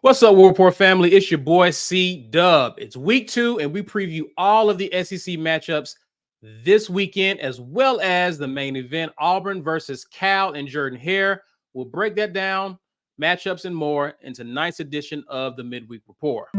What's up, War Report family? It's your boy C-Dub. It's week 2, and we preview all of the SEC matchups this weekend, as well as the main event, Auburn versus Cal and Jordan-Hare. We'll break that down, matchups and more, in tonight's edition of the Midweek Report.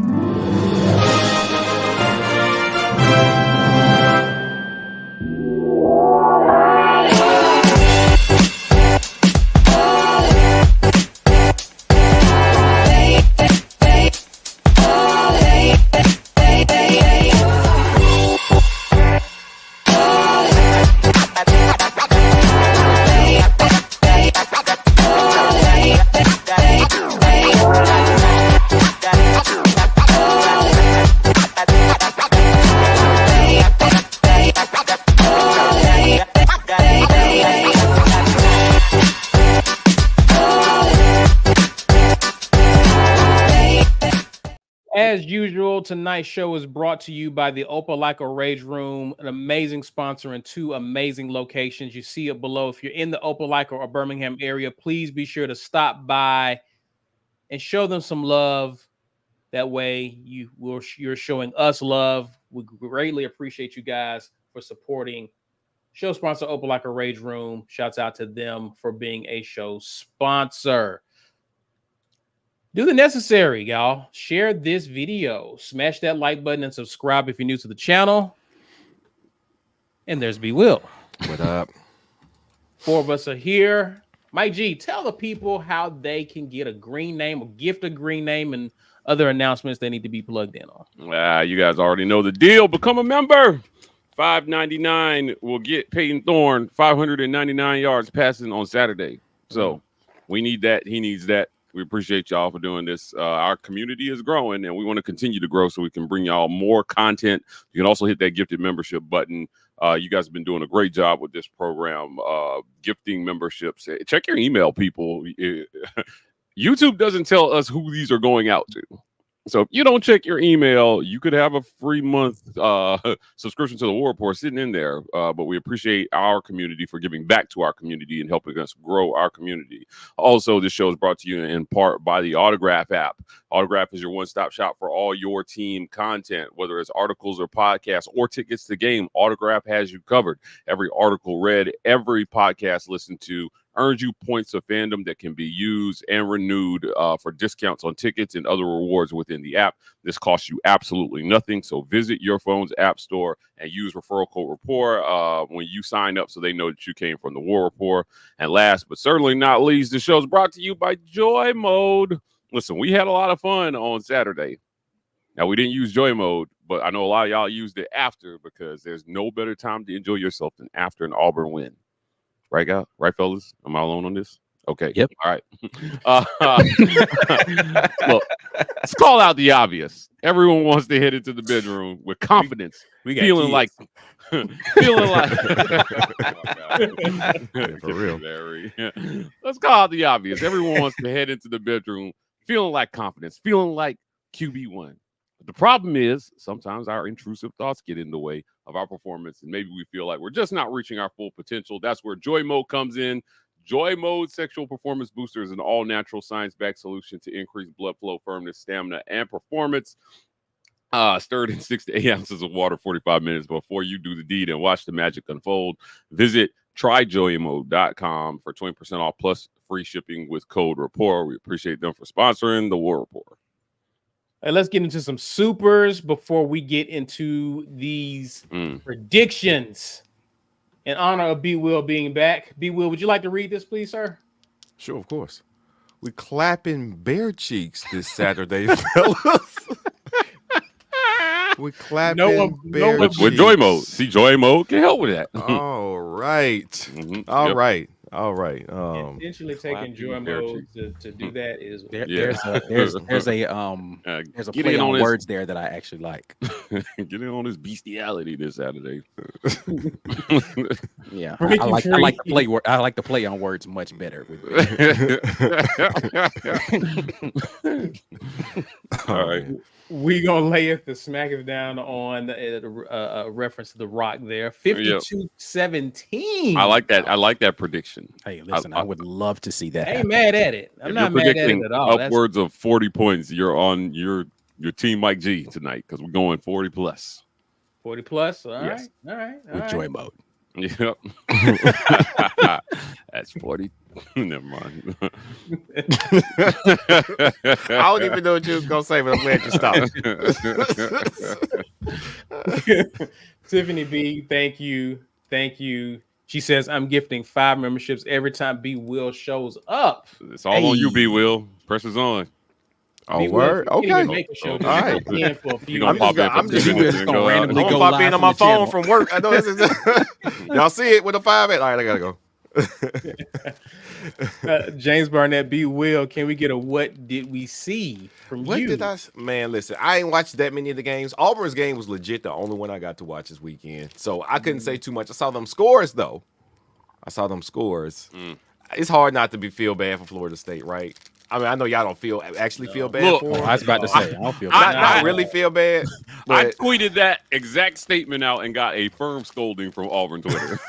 As usual, tonight's show is brought to you by the Opelika Rage Room, an amazing sponsor in 2 amazing locations. You see it below. If you're in the Opelika or Birmingham area, please be sure to stop by and show them some love. That way you're showing us love. We greatly appreciate you guys for supporting show sponsor Opelika Rage Room. Shouts out to them for being a show sponsor. Do the necessary, y'all. Share this video. Smash that like button and subscribe if you're new to the channel. And there's B Will. What up? 4 of us are here. Mike G, tell the people how they can get a green name or gift a green name and other announcements they need to be plugged in on. You guys already know the deal. Become a member. $5.99 will get Peyton Thorne 599 yards passing on Saturday. So we need that. He needs that. We appreciate y'all for doing this. Our community is growing, and we want to continue to grow so we can bring y'all more content. You can also hit that gifted membership button. You guys have been doing a great job with this program, gifting memberships. Check your email, people. YouTube doesn't tell us who these are going out to. So if you don't check your email, you could have a free month subscription to the War Report sitting in there. But we appreciate our community for giving back to our community and helping us grow our community. Also, this show is brought to you in part by the Autograph app. Autograph is your one-stop shop for all your team content, whether it's articles or podcasts or tickets to game. Autograph has you covered. Every article read, every podcast listened to, earns you points of fandom that can be used and renewed for discounts on tickets and other rewards within the app. This costs you absolutely nothing. So visit your phone's app store and use referral code REPORT when you sign up so they know that you came from the War Report. And last but certainly not least, the show is brought to you by JOYMODE. Listen, we had a lot of fun on Saturday. Now, we didn't use JOYMODE, but I know a lot of y'all used it after because there's no better time to enjoy yourself than after an Auburn win. Right, guy? Right, fellas? Am I alone on this? Okay. Yep. All right. Look, let's call out the obvious. Everyone wants to head into the bedroom with confidence, feeling like for real. Let's call out the obvious. Everyone wants to head into the bedroom feeling like confidence, feeling like QB1. But the problem is sometimes our intrusive thoughts get in the way of our performance, and maybe we feel like we're just not reaching our full potential. That's where JOYMODE comes in. JOYMODE Sexual Performance Booster is an all-natural, science-backed solution to increase blood flow, firmness, stamina, and performance. Stirred in 6 to 8 ounces of water 45 minutes before you do the deed and watch the magic unfold. Visit tryjoymode.com for 20% off plus free shipping with code REPORT. We appreciate them for sponsoring the War Report. Hey, let's get into some supers before we get into these predictions. In honor of B Will being back, B Will, would you like to read this, please, sir? Sure, of course. We clapping bear cheeks this Saturday, fellas. We clapping bear cheeks. With JOYMODE. See, JOYMODE can help with that. All right. All right. Essentially taking JOYMODE to do that is there's a play on words there that I actually like. Get in on this bestiality this Saturday. Yeah, I like to play on words much better. All right. We gonna lay it the smack it down on reference to the Rock there. 52-17. I like that. I like that prediction. Hey, listen, I would love to see that. I ain't mad at it. I'm not mad at it at all. Upwards of 40 points. You're on your team Mike G tonight because we're going 40 plus. 40 plus. All yes. right. With joy mode. Yep. That's 40. Never mind. I don't even know what you was gonna say, but I'm glad you stopped. Tiffany B, thank you. She says, I'm gifting 5 memberships every time B Will shows up. It's all on you, B Will. Pressure's on. Oh, word. Okay. Make a show. All right. I'm just gonna randomly go pop in on my phone from work. I know this is y'all see it with a 5 at. All right, I gotta go. James Barnett, B Will, can we get a what did we see from you? Man, listen, I ain't watched that many of the games. Auburn's game was legit the only one I got to watch this weekend, so I couldn't say too much. I saw them scores though. It's hard not to feel bad for Florida State, right? I mean, I know y'all don't actually feel bad for them. I was about to say, I don't feel bad. bad. Not really feel bad. I tweeted that exact statement out and got a firm scolding from Auburn Twitter.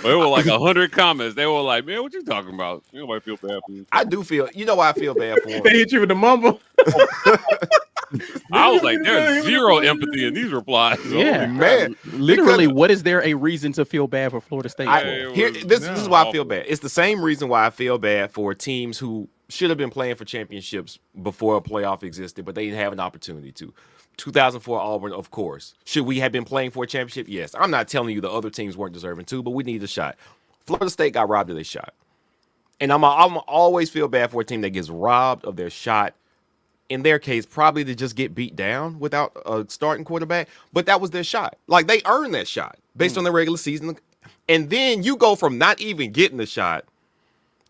There were like 100 comments. They were like, man, what you talking about? Nobody feel bad for you. I do feel, you know why I feel bad for them? They hit you with the mumble. I was like, there's zero empathy in these replies. Yeah, man. Literally, what is there a reason to feel bad for Florida State? This is why I feel bad. It's the same reason why I feel bad for teams who should have been playing for championships before a playoff existed, but they didn't have an opportunity to. 2004 Auburn, of course. Should we have been playing for a championship? Yes. I'm not telling you the other teams weren't deserving too, but we need a shot. Florida State got robbed of their shot. And I'm always feel bad for a team that gets robbed of their shot. In their case, probably to just get beat down without a starting quarterback. But that was their shot. Like, they earned that shot based on the regular season. And then you go from not even getting the shot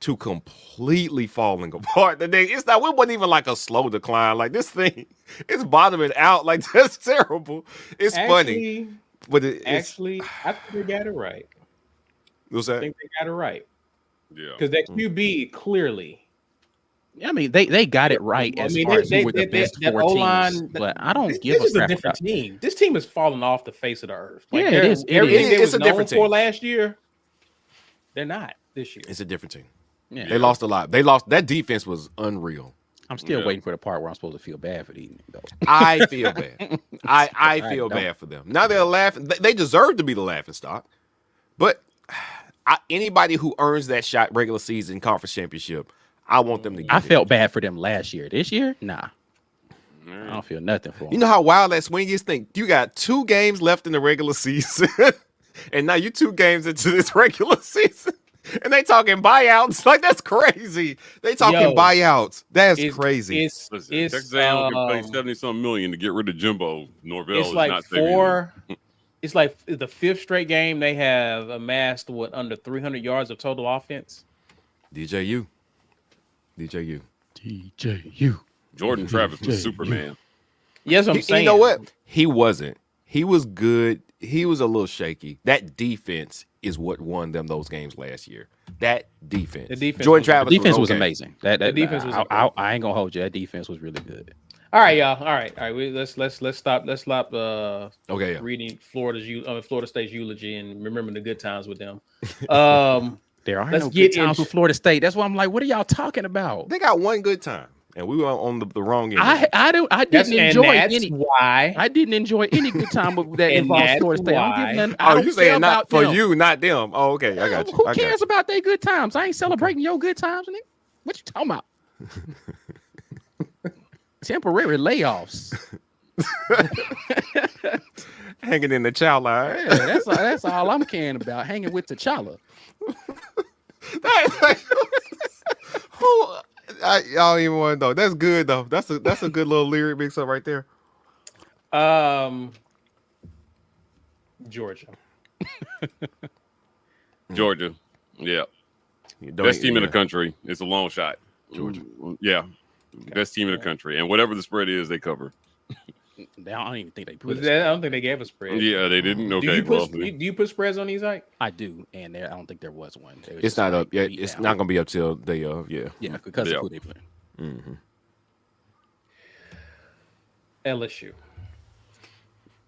to completely falling apart. It wasn't even like a slow decline. Like, this thing is bottoming out. Like, that's terrible. It's funny. But I think they got it right. What's that? I think they got it right. Yeah. Because that QB clearly. I mean, they got it right as far as who were the best 4 teams. But I don't give a crap about team. This team has fallen off the face of the earth. Like, it is. Everything they was known for last year, they're not this year. It's a different team. Yeah. They lost a lot. That defense was unreal. I'm still waiting for the part where I'm supposed to feel bad for these, though. I feel bad. I feel bad for them. Now they're laughing. They deserve to be the laughing stock. But anybody who earns that shot regular season conference championship, I want them to get I felt bad for them last year. This year, nah. I don't feel nothing for them. You know how wild that swing is? Think you got 2 games left in the regular season, and now you 2 games into this regular season. And they talking buyouts. Like, that's crazy. They talking buyouts. That's crazy. Texas A&M can pay 70-some million to get rid of Jimbo. Norvell it's is like not 4. It's like the 5th straight game they have amassed under 300 yards of total offense. DJU. Jordan Travis was Superman. Yes, I'm saying. You know what? He wasn't. He was good. He was a little shaky. That defense is what won them those games last year. That defense. Jordan Travis. The defense was amazing. That defense was. I ain't gonna hold you. That defense was really good. All right, y'all. All right. Let's stop. Reading Florida State's eulogy and remembering the good times with them. There are no good times with Florida State. That's why I'm like, what are y'all talking about? They got one good time, and we were on the wrong end. I didn't enjoy any good time that involved Florida State. I don't you saying not for them. You, not them? Oh, okay, I got you. Who cares about their good times? I ain't celebrating your good times, nigga. What you talking about? Temporary layoffs. Hanging in the child line. Yeah, that's all I'm caring about. Hanging with T'Challa. I don't even want to know. That's good though. That's a good little lyric mix up right there. Georgia. Yeah. Best team in the country. It's a long shot. Georgia. Yeah. Best team in the country. And whatever the spread is, they cover. I don't even think they put I don't think they gave a spread. Yeah, they didn't. Okay. Do you put spreads on these, Ike? I do, and I don't think there was one. It's not up yet. It's not gonna be up till they because of who they play. Mm-hmm. LSU.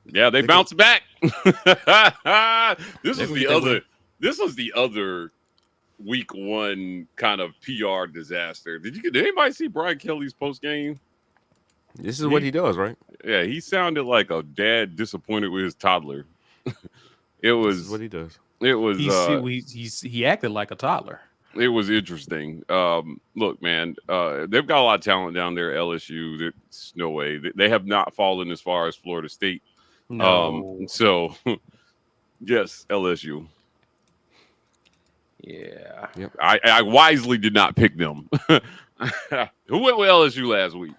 Yeah, they bounced back. This was the other week one kind of PR disaster. Did anybody see Brian Kelly's post game? This is what he does, right? Yeah, he sounded like a dad disappointed with his toddler. This is what he does. It was he acted like a toddler. It was interesting. Look, man, they've got a lot of talent down there. LSU, there's no way they have not fallen as far as Florida State. No. So yes, LSU. Yeah. Yep. I wisely did not pick them. Who went with LSU last week?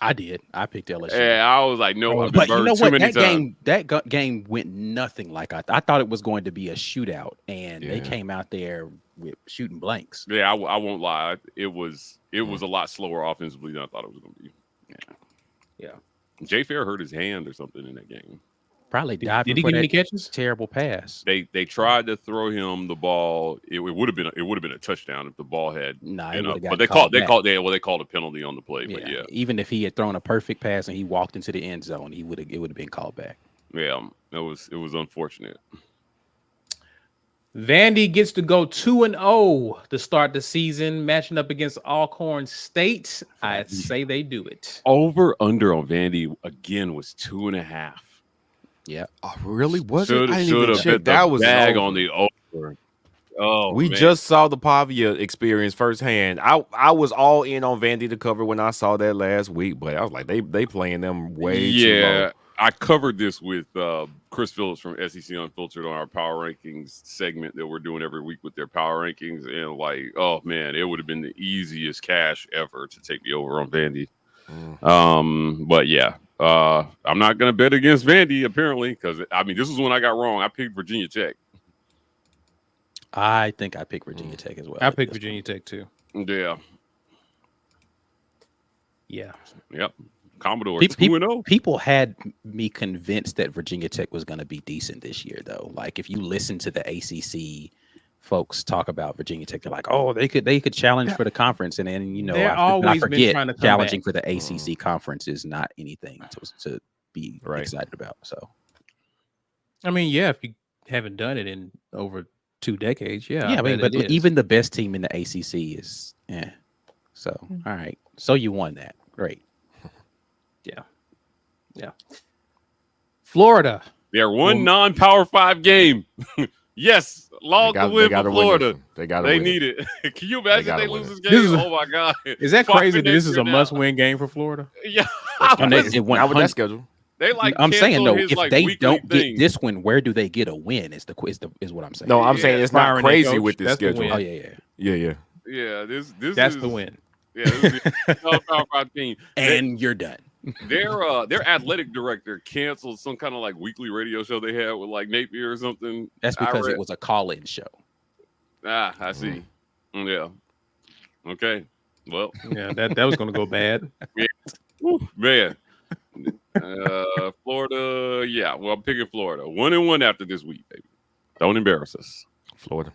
I did. I picked LSU. Yeah, I was like, no, I've been but you know burned what? too many times. That game went nothing like I thought it was going to be a shootout, and they came out there with shooting blanks. Yeah, I won't lie. It was a lot slower offensively than I thought it was going to be. Yeah. Jay Fair hurt his hand or something in that game. Probably diving. Did he get any catches? Terrible pass. They tried to throw him the ball. It would have been a touchdown if the ball had. But they called a penalty on the play. Yeah. But yeah, even if he had thrown a perfect pass and he walked into the end zone, it would have been called back. Yeah, it was unfortunate. Vandy gets to go 2-0 to start the season, matching up against Alcorn State. I'd say they do it. Over under on Vandy again was 2.5. Yeah. Oh, really? Was it? I didn't even check. That was bag on the over. Oh, we just saw the Pavia experience firsthand. I was all in on Vandy to cover when I saw that last week, but I was like, they playing them way too low. I covered this with Chris Phillips from SEC Unfiltered on our power rankings segment that we're doing every week with their power rankings, and like, oh man, it would have been the easiest cash ever to take the over on Vandy. But yeah. I'm not going to bet against Vandy, apparently, because, this is when I got wrong. I picked Virginia Tech. I think I picked Virginia Tech as well. I picked Virginia Tech, too. Yeah. Yeah. Yep. Commodore 2-0. People had me convinced that Virginia Tech was going to be decent this year, though. Like, if you listen to the ACC folks talk about Virginia Tech, they're like, oh, they could challenge for the conference, and then I forget challenging for the ACC conference is not anything to be excited about. So, if you haven't done it in over 2 decades, but even the best team in the ACC is So, all right, so you won that, great. Yeah. Florida. They're one non-Power 5 game. Yes, log the win for Florida. They need it. Can you imagine they lose this game? Oh my God! Is that crazy? This is a must-win game for Florida. Yeah, how would that schedule? I'm saying though, if they don't get this win, where do they get a win? Is what I'm saying. No, I'm saying it's not crazy with this schedule. Oh yeah. Yeah, this that's the win. Yeah, this is a Power 5 team, and you're done. Their athletic director canceled some kind of like weekly radio show they had with like Napier or something. That's because it was a call-in show. I see. Yeah. Okay. Well. Yeah, that was going to go bad. Yeah. Woo, man. Florida. Yeah. Well, I'm picking Florida. 1-1 after this week, baby. Don't embarrass us. Florida.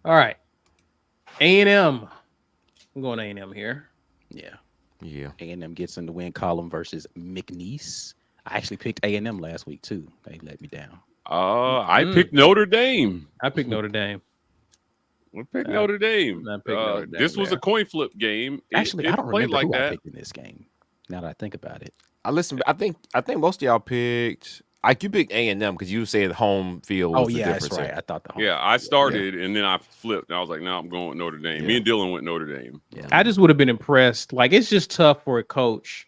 All right. A&M. I'm going A&M here. Yeah. A&M gets in the win column versus McNeese. I actually picked A&M last week too. They let me down. I picked Notre Dame. I picked Notre Dame. I picked Notre Dame. This was a coin flip game. Actually, I don't remember who I picked in this game. Now that I think about it, I think most of y'all picked. Like you picked A&M because you said home field. Was the difference that's right. I thought the home. Yeah, I started and then I flipped. And I was like, no, I'm going with Notre Dame. Me and Dylan went Notre Dame. Yeah. I just would have been impressed. Like, it's just tough for a coach.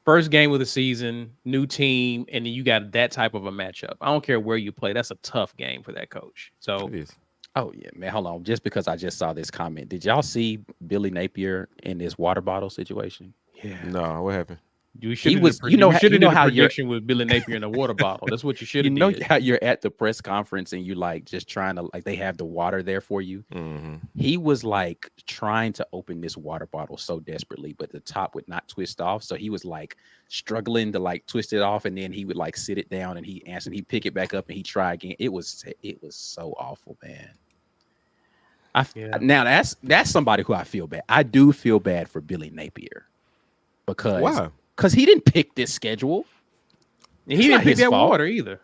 First game of the season, new team, and then you got that type of a matchup. I don't care where you play. That's a tough game for that coach. So, it is. Oh yeah, man. Hold on. Just because I just saw this comment, did y'all see Billy Napier in this water bottle situation? Yeah. No, what happened? You should have did a prediction with Billy Napier in a water bottle. That's what you should have did. How you're at the press conference and you like just trying to they have the water there for you. Mm-hmm. He was like trying to open this water bottle so desperately, but the top would not twist off. So he was like struggling to like twist it off, and then he would like sit it down and he'd pick it back up and he'd try again. It was so awful, man. Now that's somebody who I feel bad. I do feel bad for Billy Napier because he didn't pick this schedule. He didn't pick that water either.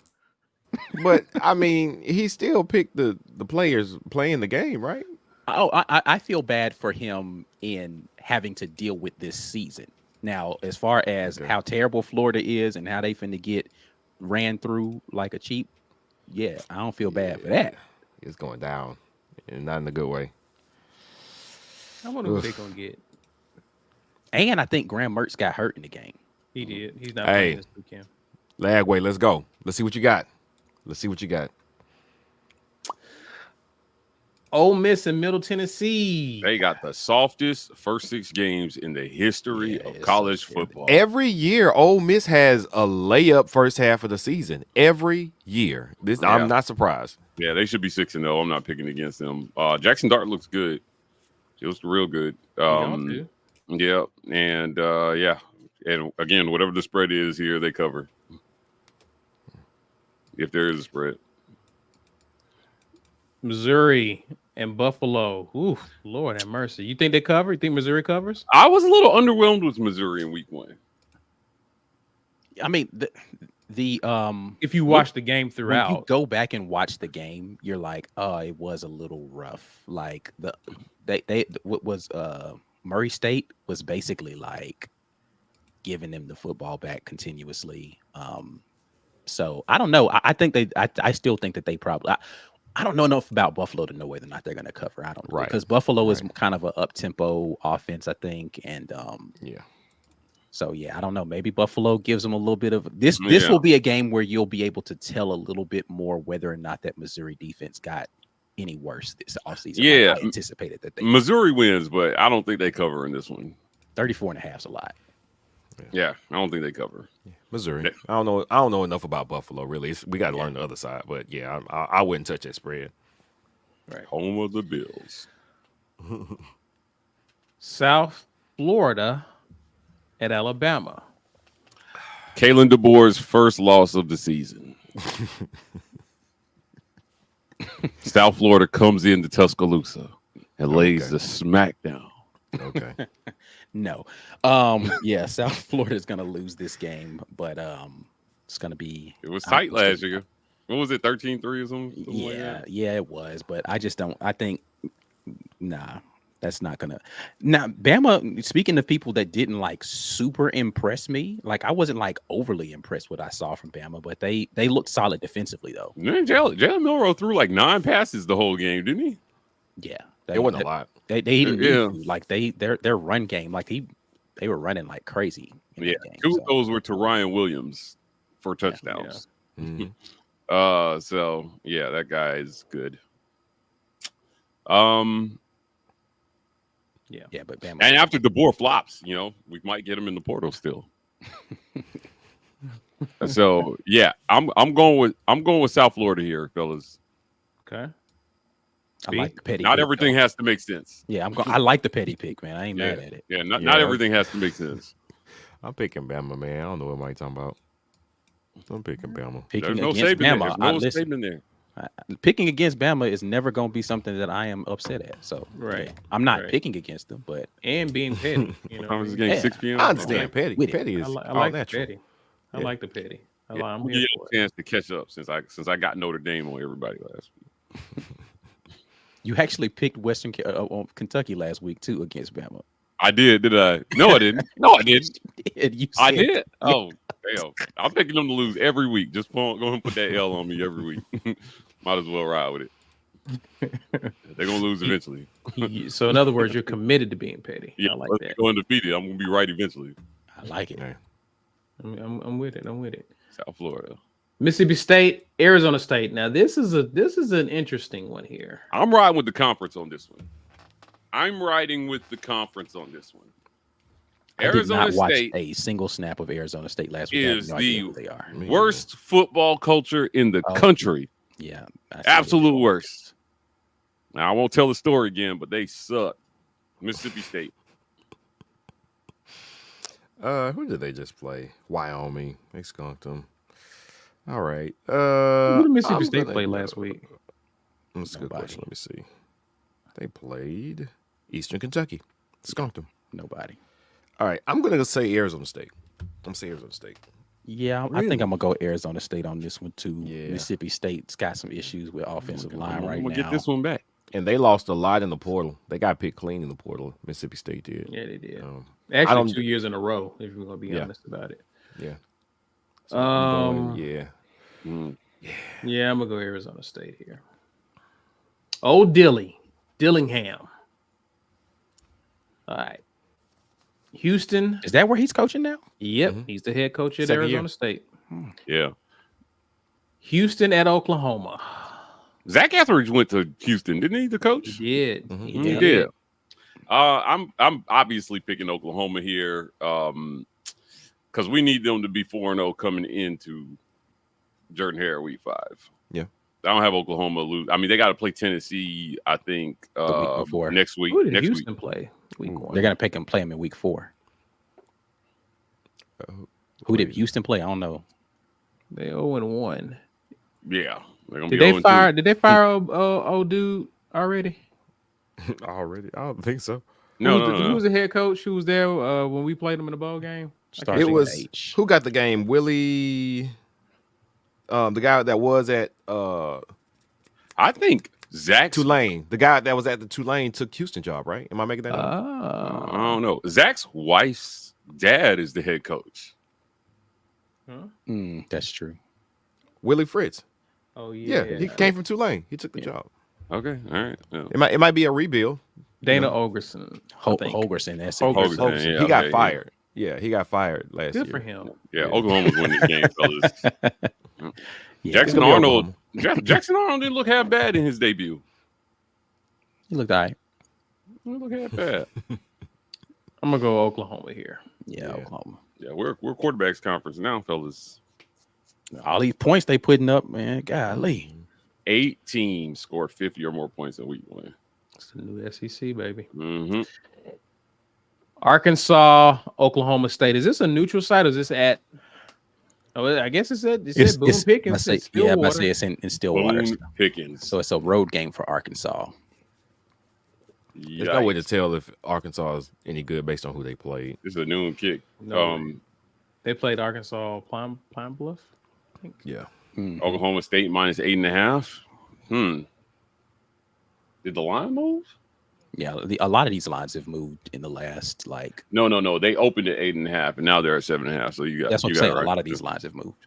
But I mean, he still picked the players playing the game, right? Oh, I feel bad for him in having to deal with this season. Now, as far as how terrible Florida is and how they finna get ran through like a cheap, I don't feel bad for that. It's going down, and not in a good way. I wonder what they're gonna get. And I think Graham Mertz got hurt in the game. He did. He's not playing this weekend. Lagway, let's go. Let's see what you got. Ole Miss and Middle Tennessee. They got the softest first 6 games in the history of college football. Every year, Ole Miss has a layup first half of the season. Every year. I'm not surprised. Yeah, they should be 6-0. I'm not picking against them. Jackson Dart looks good. He looks real good. Yeah, and and again, whatever the spread is here, they cover. If there is a spread. Missouri and Buffalo. Ooh, Lord have mercy. You think they cover? You think Missouri covers? I was a little underwhelmed with Missouri in week 1. I mean, the if you watch the game throughout, when you go back and watch the game, you're like, oh, it was a little rough. Like Murray State was basically like giving them the football back continuously. So I don't know. I think I still think that they probably. I don't know enough about Buffalo to know whether or not they're going to cover. I don't know because Buffalo is kind of an up-tempo offense, I think, and So I don't know. Maybe Buffalo gives them a little bit of this. This will be a game where you'll be able to tell a little bit more whether or not that Missouri defense got any worse this offseason. Yeah, I anticipated that Missouri wins, but I don't think they cover in this one. 34.5 is a lot. Yeah, I don't think they cover. Missouri. I don't know enough about Buffalo, really. We got to learn the other side. But, I wouldn't touch that spread. Right. Home of the Bills. South Florida at Alabama. Kalen DeBoer's first loss of the season. South Florida comes into Tuscaloosa and lays the smackdown. Okay. No. South Florida is going to lose this game, but it's going to be. It was tight last year. What was it, 13-3 or something? Yeah, it was. But I just don't. I think, that's not going to. Now, Bama, speaking of people that didn't like super impress me, like I wasn't like overly impressed with what I saw from Bama, but they looked solid defensively, though. Man, Jalen Milroe threw like 9 passes the whole game, didn't he? Yeah. It wasn't a lot. They didn't need to. Like their run game, like they were running like crazy. Yeah, game, 2 of those were to Ryan Williams for touchdowns. Yeah. Mm-hmm. So that guy is good. But Bama. And after DeBoer flops, we might get him in the portal still. So I'm going with South Florida here, fellas. Okay. I like the petty. Not pick, everything has to make sense. Yeah, I like the petty pick, man. I ain't mad at it. Yeah, not everything has to make sense. I'm picking Bama, man. I don't know what Mike's talking about. I'm picking Bama. There's no saving there. There's no saving there. Picking against Bama is never going to be something that I am upset at. So I'm not picking against them, but and being petty. I was getting 6 p.m. I understand petty. Petty is I like the petty. I like the petty. I'm here for a chance to catch up since I got Notre Dame on everybody last week. You actually picked Western Kentucky last week too against Bama. I did I? No, I didn't. No, I didn't. I did. Oh, damn! I'm picking them to lose every week. Just go ahead and put that L on me every week. Might as well ride with it. They're gonna lose eventually. So, in other words, you're committed to being petty. Yeah, I like that. Go undefeated. I'm gonna be right eventually. I like it. I'm with it. South Florida. Mississippi State, Arizona State. Now, this is an interesting one here. I'm riding with the conference on this one. Arizona State a single snap of Arizona State last week. Is the worst football culture in the country. Yeah, absolute worst. Now I won't tell the story again, but they suck. Mississippi State. Who did they just play? Wyoming. They skunked them. All right. Who did Mississippi State play last week? That's a good question. Let me see. They played Eastern Kentucky. Skunked them. Nobody. All right, I'm going to say Arizona State. I'm going to say Arizona State. Yeah, I think I'm gonna go Arizona State on this one too. Yeah. Mississippi State's got some issues with offensive line right I'm now. gonna get this one back. And they lost a lot in the portal. They got picked clean in the portal. Mississippi State did. Yeah, they did. I Actually, don't- 2 years in a row, if you're going to be Yeah. honest about it. Yeah. So I'm going, Yeah, Mm. I'm going to go Arizona State here. Old Dillingham. All right. Houston. Is that where he's coaching now? Yep, Mhm. he's the head coach at Second Arizona year. State. Yeah. Houston at Oklahoma. Zach Etheridge went to Houston, didn't he? The coach. He did. Mhm. He He did. did. I'm obviously picking Oklahoma here because we need them to be 4-0 coming into Jordan Hare week 5. Yeah. I don't have Oklahoma lose. I mean, they got to play Tennessee, I think, week before. next week. Who did next Houston week. play? Week Ooh, 1. They're gonna play him in week 4. Who did Houston play? I don't know. They 0-1. Yeah. They're gonna Did be they 0-2. fire? Did they fire old dude already? Already? I don't think so. No, Who was the head coach? Who was there when we played them in the bowl game? Starts It with was H. who got the game? Willie, the guy that was at I think Zach's. Tulane. The guy that was at the Tulane took Houston job, right? Am I making that up? I don't know. Zach's wife's dad is the head coach. That's true. Willie Fritz. Oh yeah. Yeah, he came from Tulane. He took the job. Okay, all right. Yeah. It might be a rebuild. Dana Ogerson. I think. Holgerson. That's Holgerson. Holgerson, yeah, he got okay, fired. Yeah, he got fired last Good year. for him. Yeah, Oklahoma's winning the game, fellas. Yeah, Jackson It's gonna be Arnold. Jackson Arnold didn't look half bad in his debut. he looked all right. He didn't look half bad. I'm gonna go Oklahoma here. Yeah, Yeah. Oklahoma. Yeah, we're quarterbacks conference now, fellas. All these points they putting up, man. Golly. 8 teams scored 50 or more points in week 1. It's the new SEC, baby. Mm-hmm. Arkansas, Oklahoma State. Is this a neutral site or is this at? Oh, I guess it's at Boone Pickens. I say it's in Stillwater. Boone Pickens. So it's a road game for Arkansas. There's no way to tell if Arkansas is any good based on who they played. It's a noon kick. No, they played Arkansas Pine Bluff. I think. Yeah. Oklahoma State minus 8.5. Did the line move? Yeah, a lot of these lines have moved in the last No. They opened at 8.5, and now they're at 7.5. So you got that's what I'm you got saying. it right. A lot of these lines have moved.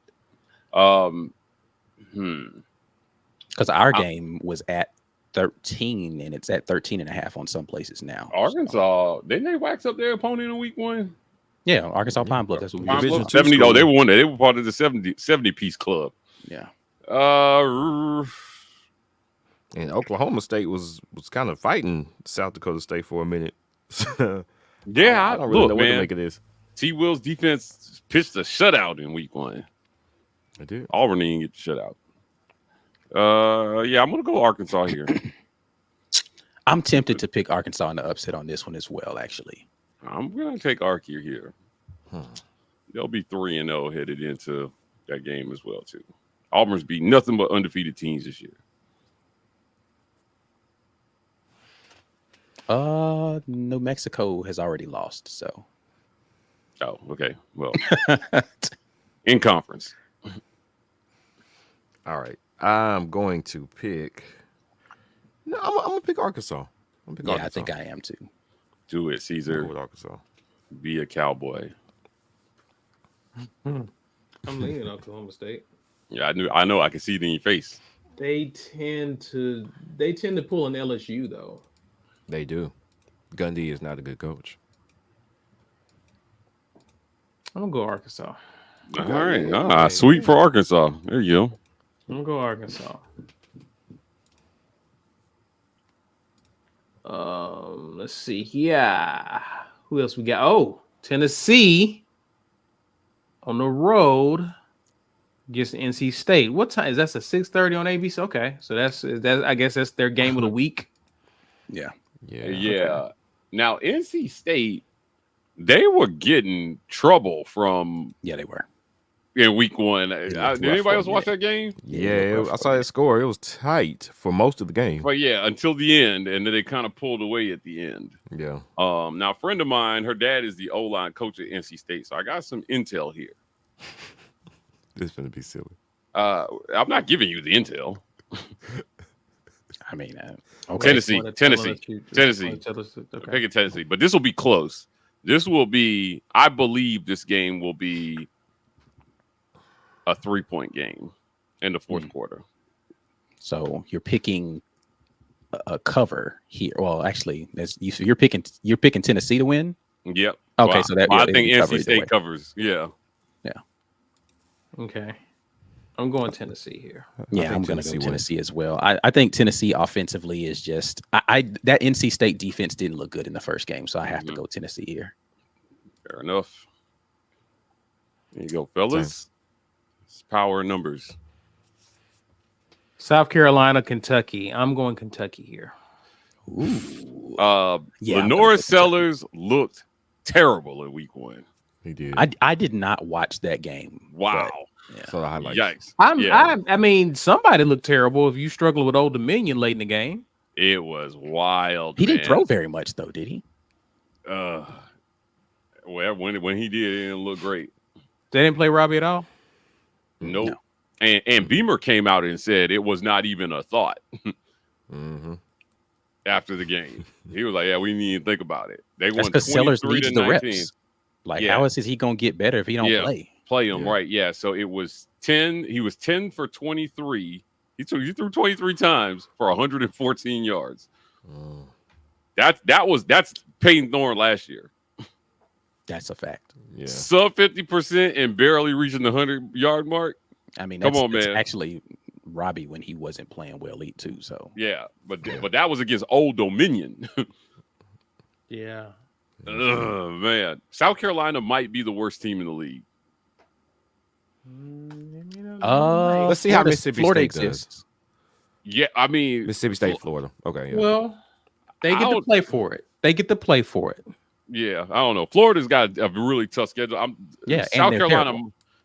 Because our game was at 13 and it's at 13.5 on some places now. Arkansas, didn't they wax up their opponent in week 1? Yeah, Arkansas Pine Bluff. That's what we Pine Division Bluff, two 70. school. Oh, they won that. They were part of the 70 piece club. Yeah. And Oklahoma State was kind of fighting South Dakota State for a minute. Yeah, I don't really know look, what to man. make of this. T. Will's defense pitched a shutout in week 1. I did. Auburn didn't get the shutout. Yeah, I'm gonna go Arkansas here. I'm tempted to pick Arkansas in the upset on this one as well, actually. I'm gonna take Arky here. They'll be 3-0 headed into that game as well too. Auburn's beat nothing but undefeated teams this year. New Mexico has already lost, so. Oh, okay. Well, in conference. All right. I'm going to pick. No, I'm gonna pick Arkansas. I'm gonna pick Yeah, Arkansas. I think I am too. Do it, I'll go Caesar. with Arkansas. Be a cowboy. I'm leaning Oklahoma State. Yeah, I know. I can see it in your face. They tend to pull an LSU though. They do. Gundy is not a good coach. I'm gonna go Arkansas. All right. Sweet for Arkansas. There you go. I'm gonna go Arkansas. Let's see. Yeah. Who else we got? Oh, Tennessee on the road against NC State. What time is that? A 6:30 on ABC? Okay, so that's I guess that's their game of the week. Yeah. Yeah. Now, NC State, they were getting trouble from Yeah, they were. in week 1. Did anybody else watch that game? Yeah, I saw that score. It was tight for most of the game. But yeah, until the end, and then they kind of pulled away at the end. Yeah. Now, a friend of mine, her dad is the O-line coach at NC State, so I got some intel here. This is going to be silly. I'm not giving you the intel. I mean, okay. Tennessee. Okay. Pick a Tennessee, but this will be close. This will be, I believe this game will be a 3-point game in the fourth quarter. So you're picking a cover here. Well, actually, you're picking Tennessee to win. Yep. Okay, well, so that I think NC State covers. Yeah. Okay. I'm going Tennessee here. Yeah, I'm going to go Tennessee as well. I think Tennessee offensively is just that NC State defense didn't look good in the first game, so I have to go Tennessee here. Fair enough. There you go, fellas. It's power in numbers. South Carolina, Kentucky. I'm going Kentucky here. Ooh. Lenora Sellers looked terrible in week 1. He did. I did not watch that game. Wow. So the highlights. Yikes. I mean, somebody looked terrible if you struggle with Old Dominion late in the game. It was wild. He didn't throw very much, though, did he? Well, when he did, it didn't look great. They didn't play Robbie at all? Nope. No. And Beamer came out and said it was not even a thought after the game. He was like, yeah, we need to think about it. They won 23 Sellers needs to the 19. Reps. Like, how is he going to get better if he don't play? Play him, right. Yeah, so it was 10. He was 10 for 23. He threw 23 times for 114 yards. That's Peyton Thorne last year. That's a fact. Yeah. Sub 50% and barely reaching the 100-yard mark. I mean, come on, man. Actually, Robbie when he wasn't playing well too. So yeah, but that was against Old Dominion. Yeah. Man, South Carolina might be the worst team in the league. Let's see how Mississippi State does. Yeah, I mean Mississippi State, Florida. Okay. Yeah. Well, they get to play for it. Yeah, I don't know. Florida's got a really tough schedule.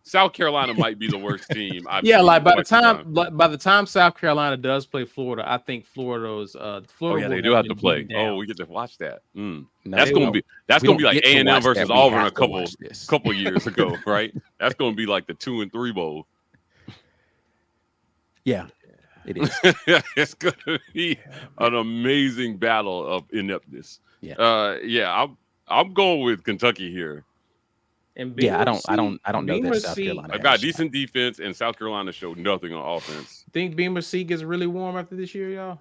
South Carolina might be the worst team. By the time South Carolina does play Florida, I think Florida. Oh yeah, they do have to play. Oh, we get to watch that. No, that's gonna be like A&M versus Auburn a couple years ago, right? That's gonna be like the 2 and 3 bowl. Yeah, it is. It's gonna be an amazing battle of ineptness. Yeah. I'm going with Kentucky here. And I don't know that South Carolina. I've got decent defense, and South Carolina showed nothing on offense. Think Beamer C gets really warm after this year, y'all?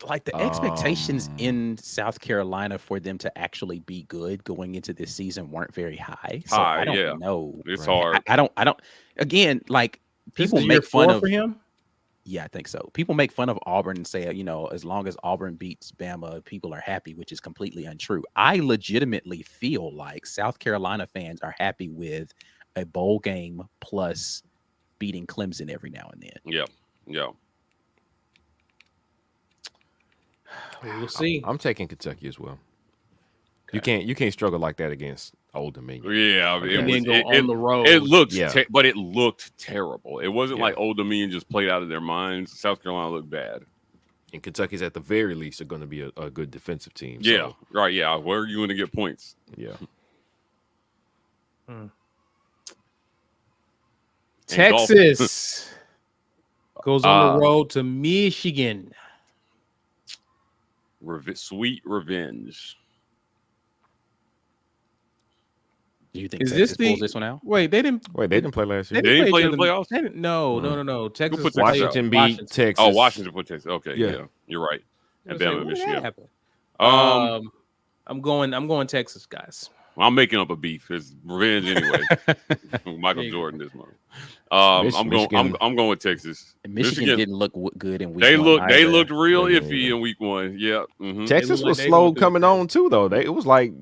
Like the expectations in South Carolina for them to actually be good going into this season weren't very high. So I don't know. It's hard. I don't. Again, like people make fun of him. Yeah, I think so. People make fun of Auburn and say, as long as Auburn beats Bama, people are happy, which is completely untrue. I legitimately feel like South Carolina fans are happy with a bowl game plus beating Clemson every now and then. Yeah. We'll see. I'm taking Kentucky as well. Okay. You can't struggle like that against Old Dominion. Yeah, I mean, on the road. It looked, but it looked terrible. It wasn't like Old Dominion just played out of their minds. South Carolina looked bad, and Kentucky's at the very least are going to be a good defensive team. Yeah, right. Yeah, where are you going to get points? Yeah. Texas goes on the road to Michigan. Sweet revenge. Do you think Texas pulls this one out? Wait, they didn't play last year. They didn't play in the playoffs? No. Texas. Washington beat Texas. Oh, Washington put Texas. Okay, yeah. You're right. And Bama, Michigan. I'm going Texas, guys. Well, I'm making up a beef. It's revenge anyway. Michael Jordan this month. I'm going with Texas. Michigan didn't look good in week one. They looked real iffy in week 1. Yeah. Mm-hmm. Texas was slow coming on too, though. It was like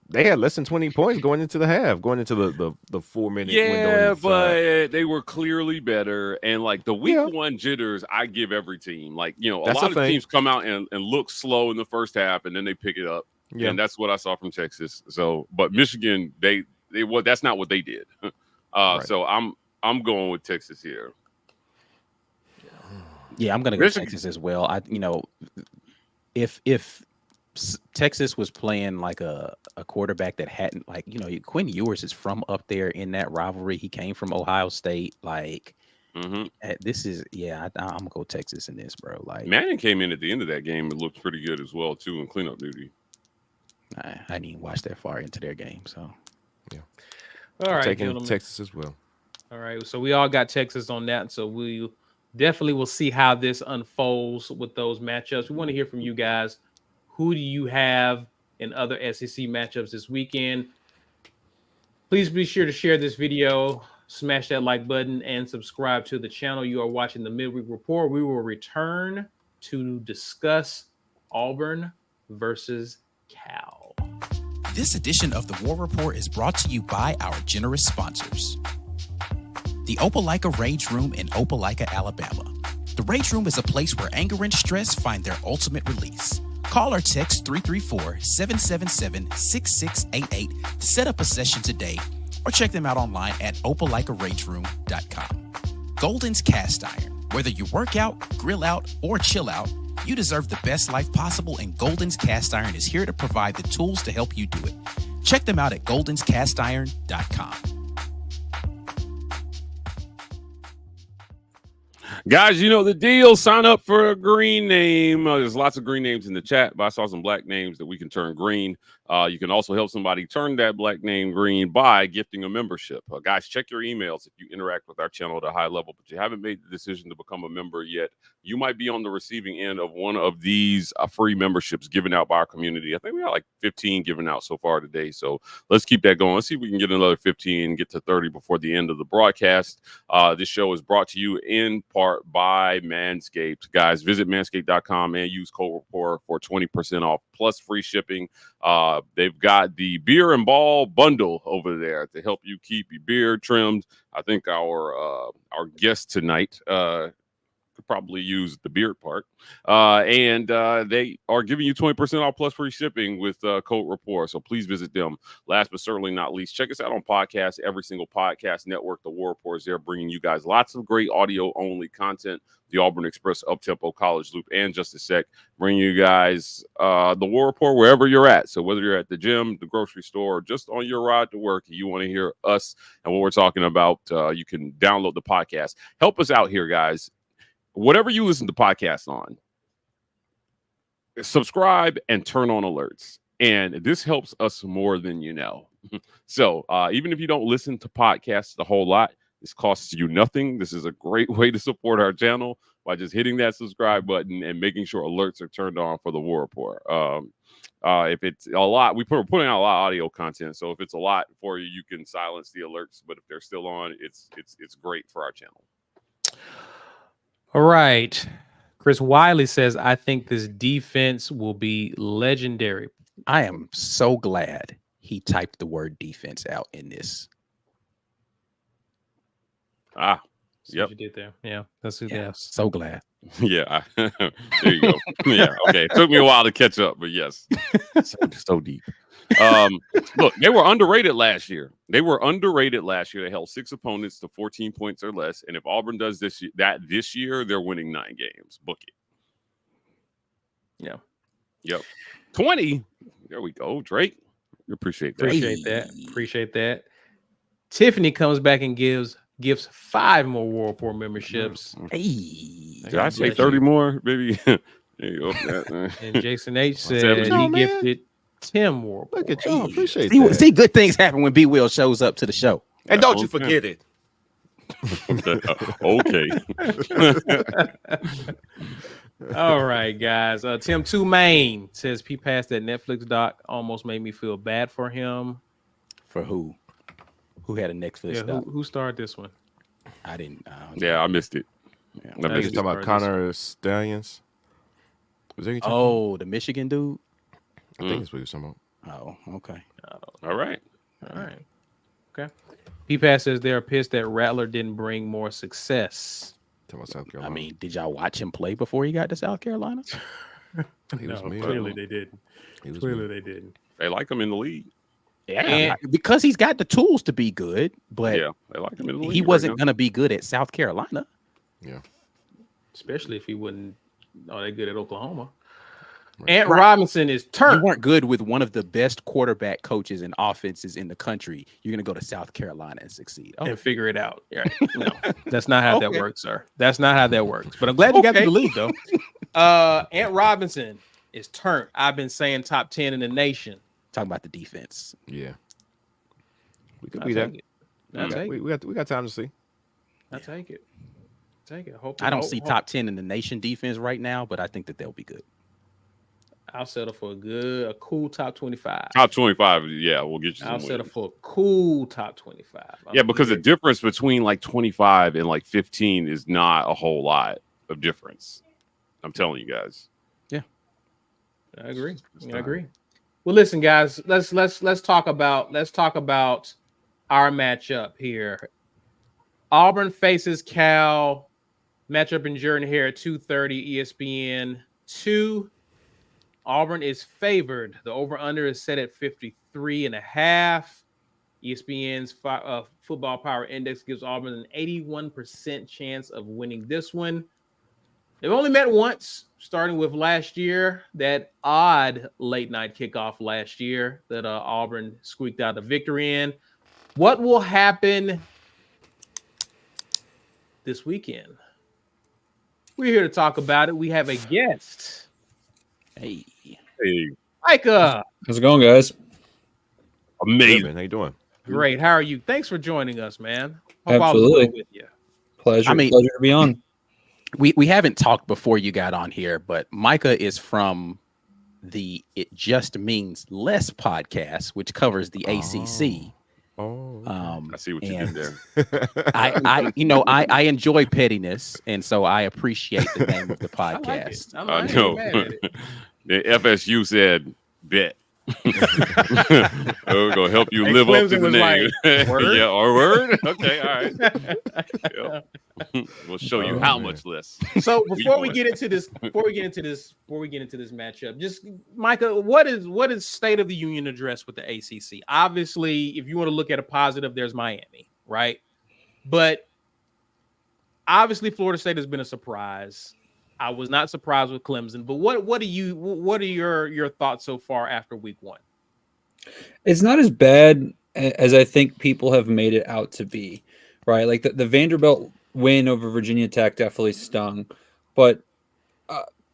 they had less than 20 points going into the half, going into the 4-minute window. Yeah, but they were clearly better. And like the week 1 jitters, I give every team. Like, a lot of teams come out and look slow in the first half, and then they pick it up. Yeah. And that's what I saw from Texas. So, but Michigan, that's not what they did. So I'm going with Texas here. Yeah, I'm gonna go Texas as well. If Texas was playing like a quarterback that hadn't, like, Quinn Ewers is from up there in that rivalry. He came from Ohio State. Like, this is I'm gonna go Texas in this, bro. Like, Manning came in at the end of that game and looked pretty good as well too in cleanup duty. I didn't even watch that far into their game, so yeah. All right, taking gentlemen. Texas as well. All right, so we all got Texas on that, so we definitely will see how this unfolds with those matchups. We want to hear from you guys. Who do you have in other SEC matchups this weekend? Please be sure to share this video, smash that like button, and subscribe to the channel. You are watching the Midweek Report. We will return to discuss Auburn versus Cal. This edition of the War Report is brought to you by our generous sponsors. The Opelika Rage Room in Opelika, Alabama. The Rage Room is a place where anger and stress find their ultimate release. Call or text 334-777-6688 to set up a session today, or check them out online at opelikaRageroom.com. Golden's Cast Iron. Whether you work out, grill out, or chill out, you deserve the best life possible, and Golden's Cast Iron is here to provide the tools to help you do it. Check them out at goldenscastiron.com. Guys, you know the deal. Sign up for a green name. There's lots of green names in the chat, but I saw some black names that we can turn green. You can also help somebody turn that black name green by gifting a membership. Guys, check your emails if you interact with our channel at a high level, but you haven't made the decision to become a member yet. You might be on the receiving end of one of these free memberships given out by our community. I think we got like 15 given out so far today, so let's keep that going. Let's see if we can get another 15, get to 30 before the end of the broadcast. This show is brought to you in part by Manscaped. Guys, visit manscaped.com and use code REPORT for 20% off plus free shipping. They've got the beer and ball bundle over there to help you keep your beard trimmed. I think our guest tonight could probably use the beard part. And they are giving you 20% off plus free shipping with code REPORT. So please visit them. Last but certainly not least, check us out on podcasts. Every single podcast network, the War Report is there, bringing you guys lots of great audio-only content. The Auburn Express, Uptempo, College Loop, and Just a Sec, bring you guys the War Report wherever you're at. So whether you're at the gym, the grocery store, or just on your ride to work, you want to hear us and what we're talking about, you can download the podcast. Help us out here, guys. Whatever you listen to podcasts on, subscribe and turn on alerts. And this helps us more than you know. So even if you don't listen to podcasts a whole lot, this costs you nothing. This is a great way to support our channel by just hitting that subscribe button and making sure alerts are turned on for the War Report. If it's a lot, we're putting out a lot of audio content. So if it's a lot for you, you can silence the alerts. But if they're still on, it's great for our channel. All right. Chris Wiley says, I think this defense will be legendary. I am so glad he typed the word defense out in this. Yep. You did there. Yeah. That's who Yeah, so glad. Yeah. There you go. Yeah. Okay. It took me a while to catch up, but yes. So deep. Look, they were underrated last year. They held 6 opponents to 14 points or less. And if Auburn does this year, they're winning 9 games. Book it. Yeah. Yep. 20. There we go. Drake. We appreciate that. Appreciate that. Tiffany comes back and gives 5 more War Report memberships. Hey. Did I say 30 more? Maybe. There you go. And Jason H said he gifted 10 more. Look at y'all. Appreciate See, that. see, good things happen when B Will shows up to the show. And don't you forget it. Okay. All right, guys. Tim 2 Main says P passed that Netflix doc almost made me feel bad for him. For who? Who had a Netflix doc? Who started this one? I didn't. Yeah, I missed it. Yeah. I think you're talking about Connor Stallions. Was that the Michigan dude? I think that's what you're talking about. Oh, okay. All right. Okay. P-Pass says they're pissed that Rattler didn't bring more success. Talking about South Carolina. I mean, did y'all watch him play before he got to South Carolina? Clearly they didn't. They like him in the league. And because he's got the tools to be good, but Yeah, they like him in the league he wasn't right going to be good at South Carolina. Yeah. especially if he wouldn't that good at Oklahoma. Ant Robinson is You turned. weren't good with one of the best quarterback coaches and offenses in the country. You're going to go to South Carolina and succeed. And figure it out. Yeah. No, that's not how that Okay. works, sir. That's not how that works. But I'm glad you got to the league, though. Ant Robinson is turned. I've been saying top 10 in the nation. Talking about the defense. Yeah. We could I'll be that. take it. I'll take it. We got time to see. I'll take it. Take it. I don't see top 10 in the nation defense right now, but I think that they'll be good. I'll settle for a cool top 25. Top 25, yeah, we'll get you some I'll settle wins. for a cool top 25. Yeah, because the difference between like 25 and like 15 is not a whole lot of difference. I'm telling you guys. I agree. I agree. Well, listen, guys, let's talk about our matchup here. Auburn faces Cal. Matchup in Jordan here at 2:30 ESPN 2. Auburn is favored. The over/under is set at 53.5. ESPN's Football Power Index gives Auburn an 81% chance of winning this one. They've only met once, starting with last year, that odd late night kickoff last year that Auburn squeaked out a victory in. What will happen this weekend? We're here to talk about it. We have a guest. Hey. Micah. How's it going, guys? Amazing. Good, man. How you doing? Great. How are you? Thanks for joining us, man. Hope Absolutely. all is well with you. Pleasure to be on. We haven't talked before you got on here, but Micah is from the It Just Means Less podcast, which covers the ACC. Oh, I see what you did there. I enjoy pettiness, and so I appreciate the name of the podcast. I know. The FSU said, bet. We're going to help you live up to the name. Word? Yeah, or word? Okay, all right. Yep. We'll show you how much less. So before we get into this matchup, just Micah, what is state of the union address with the ACC? Obviously, if you want to look at a positive, there's Miami, right? But obviously, Florida State has been a surprise. I was not surprised with Clemson, but what are your thoughts so far after week one? It's not as bad as I think people have made it out to be, right? Like the Vanderbilt win over Virginia Tech definitely stung, but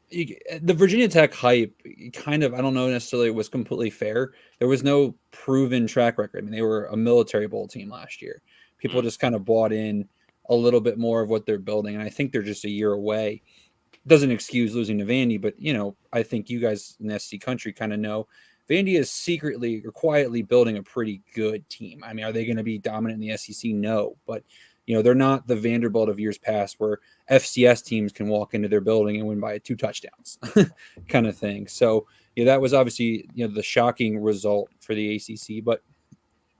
the Virginia Tech hype kind of, I don't know necessarily was completely fair. There was no proven track record. I mean, they were a military bowl team last year. People just kind of bought in a little bit more of what they're building, and I think they're just a year away. Doesn't excuse losing to Vandy, but I think you guys in the SC country kind of know Vandy is secretly or quietly building a pretty good team. I mean, are they going to be dominant in the SEC? No, but they're not the Vanderbilt of years past where FCS teams can walk into their building and win by 2 touchdowns kind of thing. So that was obviously the shocking result for the ACC, but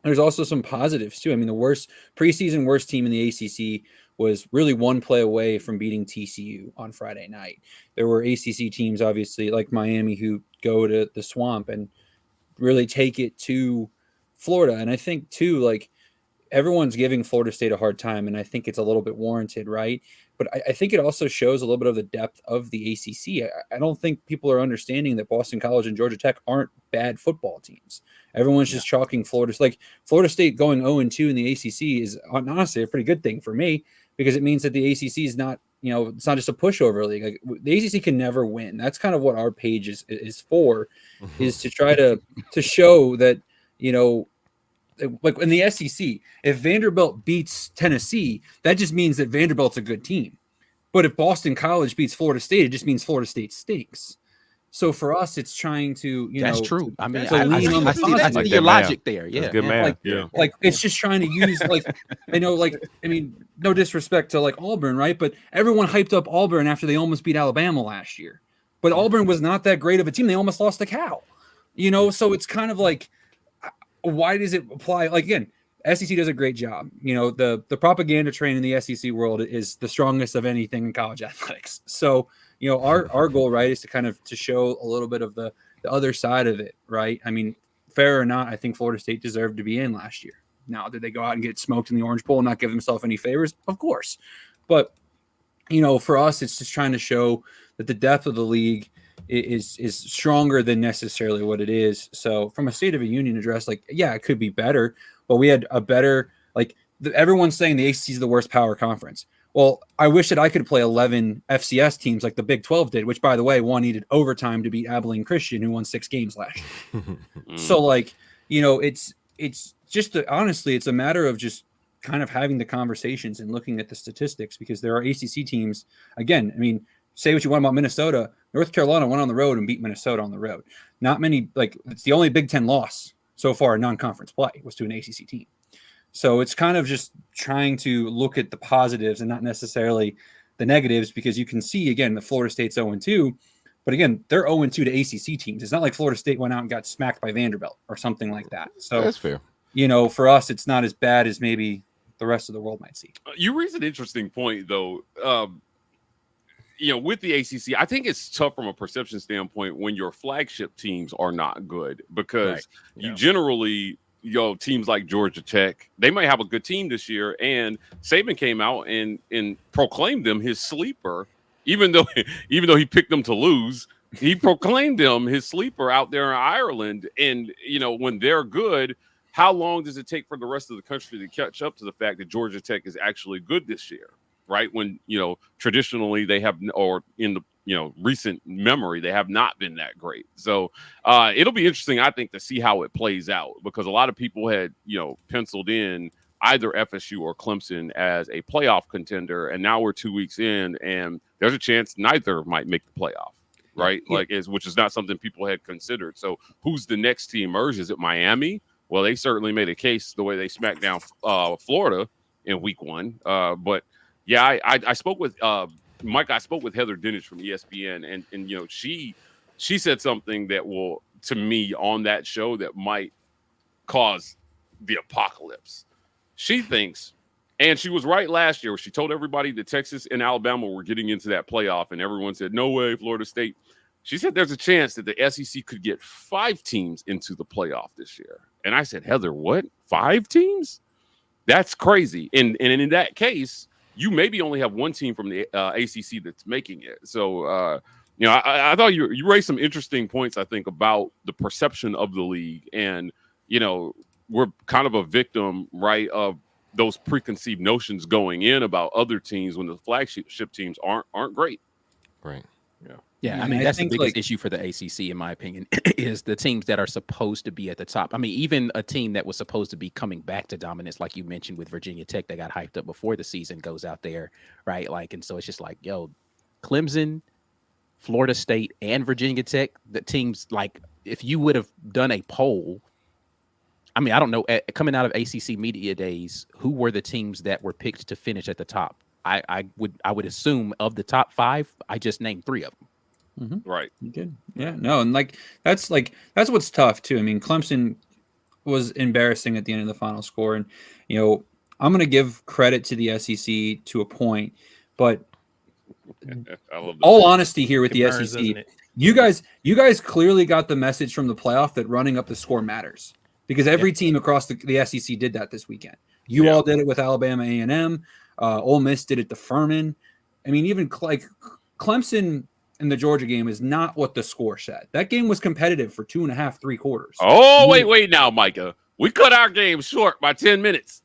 there's also some positives too. I mean, the worst team in the ACC was really one play away from beating TCU on Friday night. There were ACC teams, obviously, like Miami, who go to the Swamp and really take it to Florida. And I think, too, like, everyone's giving Florida State a hard time, and I think it's a little bit warranted, right? But I think it also shows a little bit of the depth of the ACC. I don't think people are understanding that Boston College and Georgia Tech aren't bad football teams. Everyone's just chalking Florida. Like, Florida State going 0-2 in the ACC is honestly a pretty good thing for me, because it means that the ACC is not, it's not just a pushover league. Like, the ACC can never win. That's kind of what our page is for, is to try to show that, like in the SEC, if Vanderbilt beats Tennessee, that just means that Vanderbilt's a good team. But if Boston College beats Florida State, it just means Florida State stinks. So for us, it's trying to, that's true. I mean, I see your logic there. Yeah, good man. Like it's just trying to use no disrespect to like Auburn, right? But everyone hyped up Auburn after they almost beat Alabama last year. But Auburn was not that great of a team. They almost lost to Cal. So it's kind of like, why does it apply? Like, again, SEC does a great job. The propaganda train in the SEC world is the strongest of anything in college athletics. So, our goal, right, is to kind of to show a little bit of the other side of it, right? I mean, fair or not, I think Florida State deserved to be in last year. Now, did they go out and get smoked in the Orange Bowl and not give themselves any favors? Of course. But, for us, it's just trying to show that the depth of the league is stronger than necessarily what it is. So from a State of the Union address, it could be better, but we had a better, everyone's saying the ACC is the worst power conference. Well, I wish that I could play 11 FCS teams like the Big 12 did, which, by the way, one needed overtime to beat Abilene Christian, who won 6 games last year. So, it's just honestly, it's a matter of just kind of having the conversations and looking at the statistics, because there are ACC teams. Again, say what you want about Minnesota. North Carolina went on the road and beat Minnesota on the road. Not many, it's the only Big Ten loss so far in non-conference play was to an ACC team. So it's kind of just trying to look at the positives and not necessarily the negatives, because you can see, again, the Florida State's 0-2, but again, they're 0-2 to ACC teams. It's not like Florida State went out and got smacked by Vanderbilt or something like that. So that's fair. For us, it's not as bad as maybe the rest of the world might see. You raise an interesting point, though. With the ACC, I think it's tough from a perception standpoint when your flagship teams are not good, because you generally, teams like Georgia Tech, they might have a good team this year, and Saban came out and proclaimed them his sleeper, even though he picked them to lose. He proclaimed them his sleeper out there in Ireland. And when they're good, how long does it take for the rest of the country to catch up to the fact that Georgia Tech is actually good this year? Right? When, traditionally they have, or in the, recent memory, they have not been that great. So it'll be interesting, I think, to see how it plays out, because a lot of people had, penciled in either FSU or Clemson as a playoff contender. And now we're 2 weeks in, and there's a chance neither might make the playoff. Right. Yeah. Which is not something people had considered. So who's the next team emerge? Is it Miami? Well, they certainly made a case the way they smacked down Florida in week 1. But yeah, I spoke with Mike. I spoke with Heather Dinich from ESPN, and she said something that will, to me, on that show, that might cause the apocalypse. She thinks, and she was right last year, where she told everybody that Texas and Alabama were getting into that playoff, and everyone said, no way, Florida State. She said there's a chance that the SEC could get 5 teams into the playoff this year. And I said, Heather, what? 5 teams? That's crazy. And in that case, you maybe only have 1 team from the ACC that's making it. So, I thought you raised some interesting points, I think, about the perception of the league. And, we're kind of a victim, right, of those preconceived notions going in about other teams when the flagship teams aren't great. Right. Yeah, that's the biggest issue for the ACC, in my opinion, is the teams that are supposed to be at the top. Even a team that was supposed to be coming back to dominance, like you mentioned with Virginia Tech, that got hyped up before the season, goes out there, right? And so it's just Clemson, Florida State, and Virginia Tech, the teams, if you would have done a poll, I don't know, coming out of ACC media days, who were the teams that were picked to finish at the top? I would assume of the top 5, I just named 3 of them. Mm-hmm. Right. You did. Yeah. No. And that's what's tough too. Clemson was embarrassing at the end of the final score, and I'm going to give credit to the SEC to a point, but all honesty here with the SEC, you guys clearly got the message from the playoff that running up the score matters, because every team across the SEC did that this weekend. You all did it with Alabama A&M. Ole Miss did it to Furman. Even Clemson in the Georgia game is not what the score said. That game was competitive for 2.5, 3 quarters. Oh, wait now, Micah. We cut our game short by 10 minutes.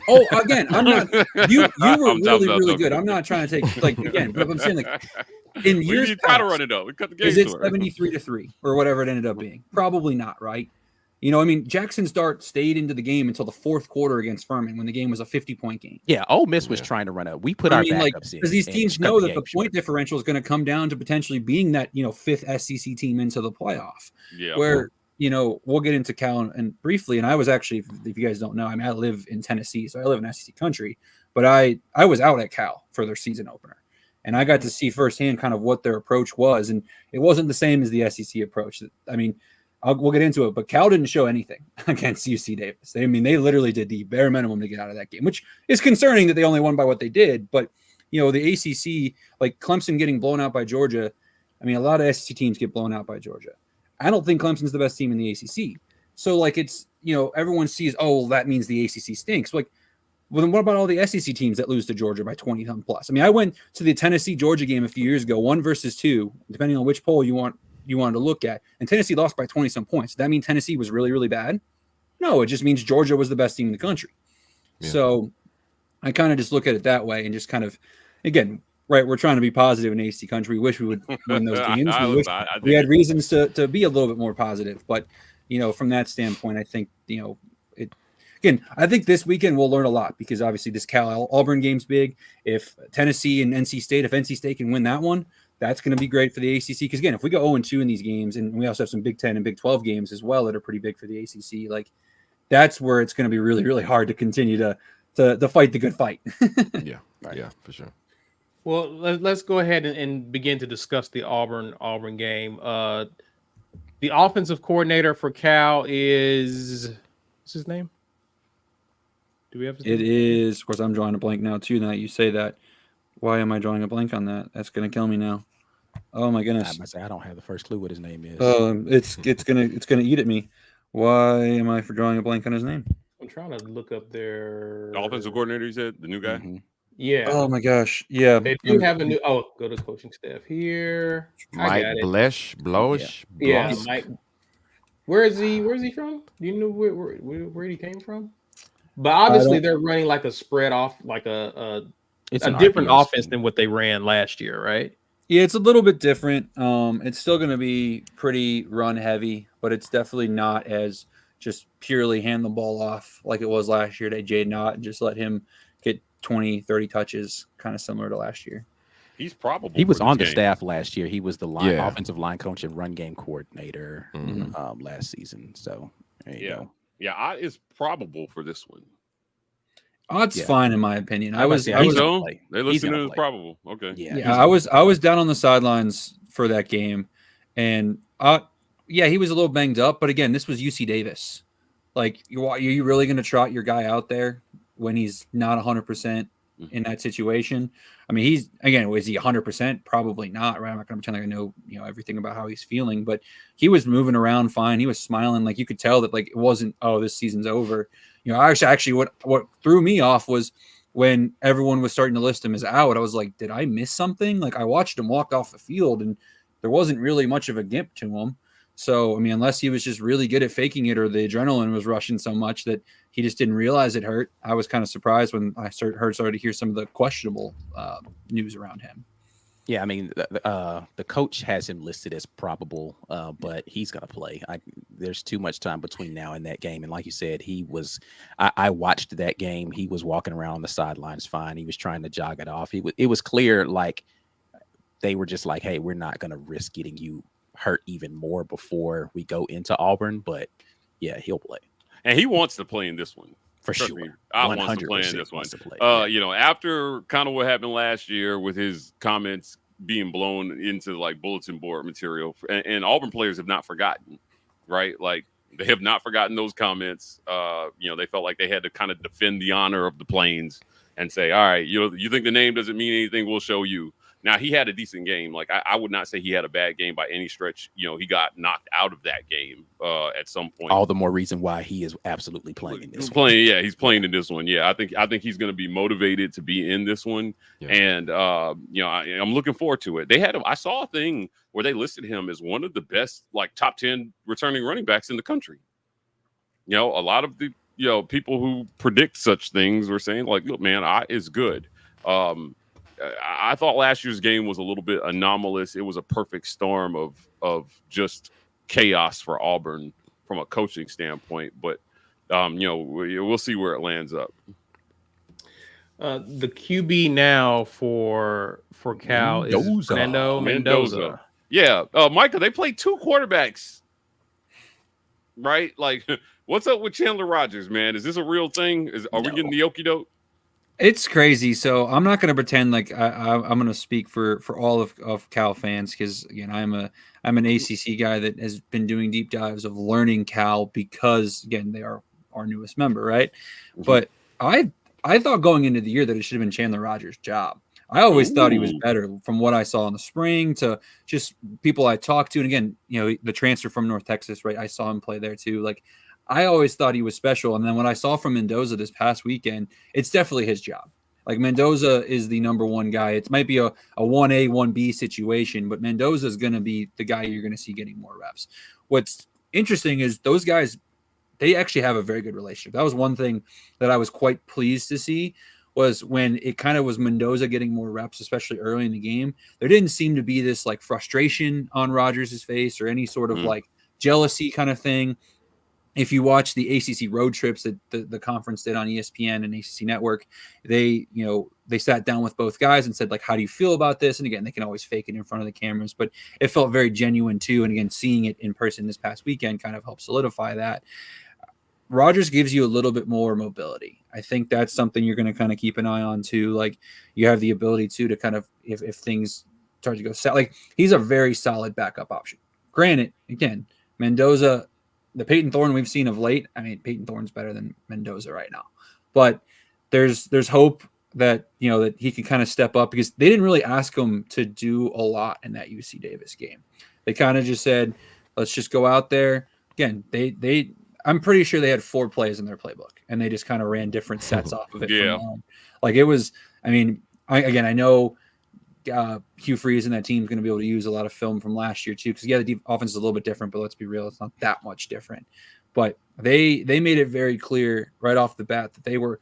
Oh, again, I'm not. You were really good. I'm not trying to take again, but I'm saying in years you try to run it up. We cut the game is it short. 73-3 or whatever it ended up being? Probably not, right? Jackson's Dart stayed into the game until the 4th quarter against Furman when the game was a 50-point game. Yeah, Ole Miss was trying to run up. We put our backups in, because these teams know that the point differential is going to come down to potentially being that 5th SEC team into the playoff. Yeah, where we'll get into Cal and briefly. And I was actually, if you guys don't know, I live in Tennessee, so I live in SEC country. But I was out at Cal for their season opener, and I got to see firsthand kind of what their approach was, and it wasn't the same as the SEC approach. We'll get into it, but Cal didn't show anything against UC Davis. They literally did the bare minimum to get out of that game, which is concerning that they only won by what they did. But, the ACC, like Clemson getting blown out by Georgia, a lot of SEC teams get blown out by Georgia. I don't think Clemson's the best team in the ACC. So like it's everyone sees, oh, well, that means the ACC stinks. Like, well, then what about all the SEC teams that lose to Georgia by 20 plus? I mean, I went to the Tennessee Georgia game a few years ago, 1 versus 2, depending on which poll you wanted to look at, and Tennessee lost by 20 some points. Does that mean Tennessee was really, really bad? No, it just means Georgia was the best team in the country. Yeah. So I kind of just look at it that way and just kind of, again, right, we're trying to be positive in ACC country. We wish we would win those games. We had reasons to be a little bit more positive, but from that standpoint, I think I think this weekend we'll learn a lot, because obviously this Cal Auburn game's big. If Tennessee and NC State can win that one, that's going to be great for the ACC. Because again, if we go 0-2 in these games, and we also have some Big 10 and Big 12 games as well that are pretty big for the ACC, like that's where it's going to be really, really hard to continue to fight the good fight. Yeah, right. Yeah, for sure. Well, let's go ahead and begin to discuss the Auburn game. The offensive coordinator for Cal is, what's his name? Do we have his name? It is, of course, I'm drawing a blank now too. Now you say that. Why am I drawing a blank on that? That's gonna kill me now. Oh my goodness! I don't have the first clue what his name is. It's gonna eat at me. Why am I drawing a blank on his name? I'm trying to look up their offensive coordinator. You said the new guy. Mm-hmm. Yeah. Oh my gosh. Yeah. They do have a new. Oh, go to coaching staff here. Mike Blowish. Yeah, Mike. Where is he from? Do you know where he came from? But obviously they're running like a spread off, like it's a different offense than what they ran last year, right? Yeah, it's a little bit different. It's still going to be pretty run heavy, but it's definitely not as just purely hand the ball off like it was last year to Jaden Ott and just let him get 20, 30 touches, kind of similar to last year. He was on the staff last year. He was the offensive line coach and run game coordinator last season. So there you go. Yeah, Ott is probable for this one. Ott's fine in my opinion. They listen to it probable. Okay. Yeah. I was down on the sidelines for that game, and he was a little banged up. But again, this was UC Davis. Like, are you really going to trot your guy out there when he's not 100% in that situation? I mean, is he 100%? Probably not, right? I'm not going to pretend like I know, everything about how he's feeling, but he was moving around fine. He was smiling. Like, you could tell that, like, it wasn't, oh, this season's over. Actually, what threw me off was when everyone was starting to list him as out. I was like, did I miss something? Like, I watched him walk off the field, and there wasn't really much of a gimp to him. So, I mean, unless he was just really good at faking it, or the adrenaline was rushing so much that he just didn't realize it hurt. I was kind of surprised when I started to hear some of the questionable news around him. Yeah, I mean, the coach has him listed as probable, but he's going to play. There's too much time between now and that game. And like you said, I watched that game. He was walking around on the sidelines fine. He was trying to jog it off. It was clear, like, they were just like, hey, we're not going to risk getting you hurt even more before we go into Auburn. But yeah, he'll play. And he wants to play in this one. For sure. I want to play in this one. After kind of what happened last year with his comments being blown into like bulletin board material, and Auburn players have not forgotten, right? Like, they have not forgotten those comments. They felt like they had to kind of defend the honor of the Plains and say, all right, you think the name doesn't mean anything, we'll show you. Now, he had a decent game. Like, I would not say he had a bad game by any stretch. He got knocked out of that game at some point. All the more reason why he is absolutely playing in this one. Yeah, he's playing in this one. Yeah, I think he's going to be motivated to be in this one. Yeah. And, I'm looking forward to it. I saw a thing where they listed him as one of the best, like, top 10 returning running backs in the country. A lot of the, people who predict such things were saying, like, look, man, Ott is good. I thought last year's game was a little bit anomalous. It was a perfect storm of just chaos for Auburn from a coaching standpoint. But, we'll see where it lands up. The QB now for Cal is Fernando Mendoza. Yeah. Micah, they played 2 quarterbacks, right? Like, what's up with Chandler Rogers, man? Is this a real thing? Are we getting the okie doke? It's crazy. So I'm not going to pretend like I'm going to speak for all of Cal fans, because again, I'm an ACC guy that has been doing deep dives of learning Cal because, again, they are our newest member, right? Mm-hmm. But I thought going into the year that it should have been Chandler Rogers' job. I always thought he was better from what I saw in the spring to just people I talked to. And again, the transfer from North Texas, right? I saw him play there too. Like, I always thought he was special. And then when I saw from Mendoza this past weekend, it's definitely his job. Like Mendoza is the number one guy. It might be a 1A, 1B situation, but Mendoza is going to be the guy you're going to see getting more reps. What's interesting is those guys, they actually have a very good relationship. That was one thing that I was quite pleased to see, was when it kind of was Mendoza getting more reps, especially early in the game. There didn't seem to be this like frustration on Rodgers' face or any sort of like jealousy kind of thing. If you watch the ACC road trips that the conference did on ESPN and ACC Network, they sat down with both guys and said, like, how do you feel about this? And again, they can always fake it in front of the cameras, but it felt very genuine too. And again, seeing it in person this past weekend kind of helped solidify that. Rodgers gives you a little bit more mobility. I think that's something you're going to kind of keep an eye on too. Like, you have the ability to kind of, if things start to go south, like, he's a very solid backup option. Granted, again, Mendoza, the Peyton Thorne we've seen of late, I mean, Peyton Thorne's better than Mendoza right now, but there's hope that, that he can kind of step up, because they didn't really ask him to do a lot in that UC Davis game. They kind of just said, let's just go out there. Again, I'm pretty sure they had 4 plays in their playbook, and they just kind of ran different sets off of it. Yeah. Like, it was, I mean, I know Hugh Freeze and that team is going to be able to use a lot of film from last year too, because the offense is a little bit different, but let's be real, it's not that much different. But they made it very clear right off the bat that they were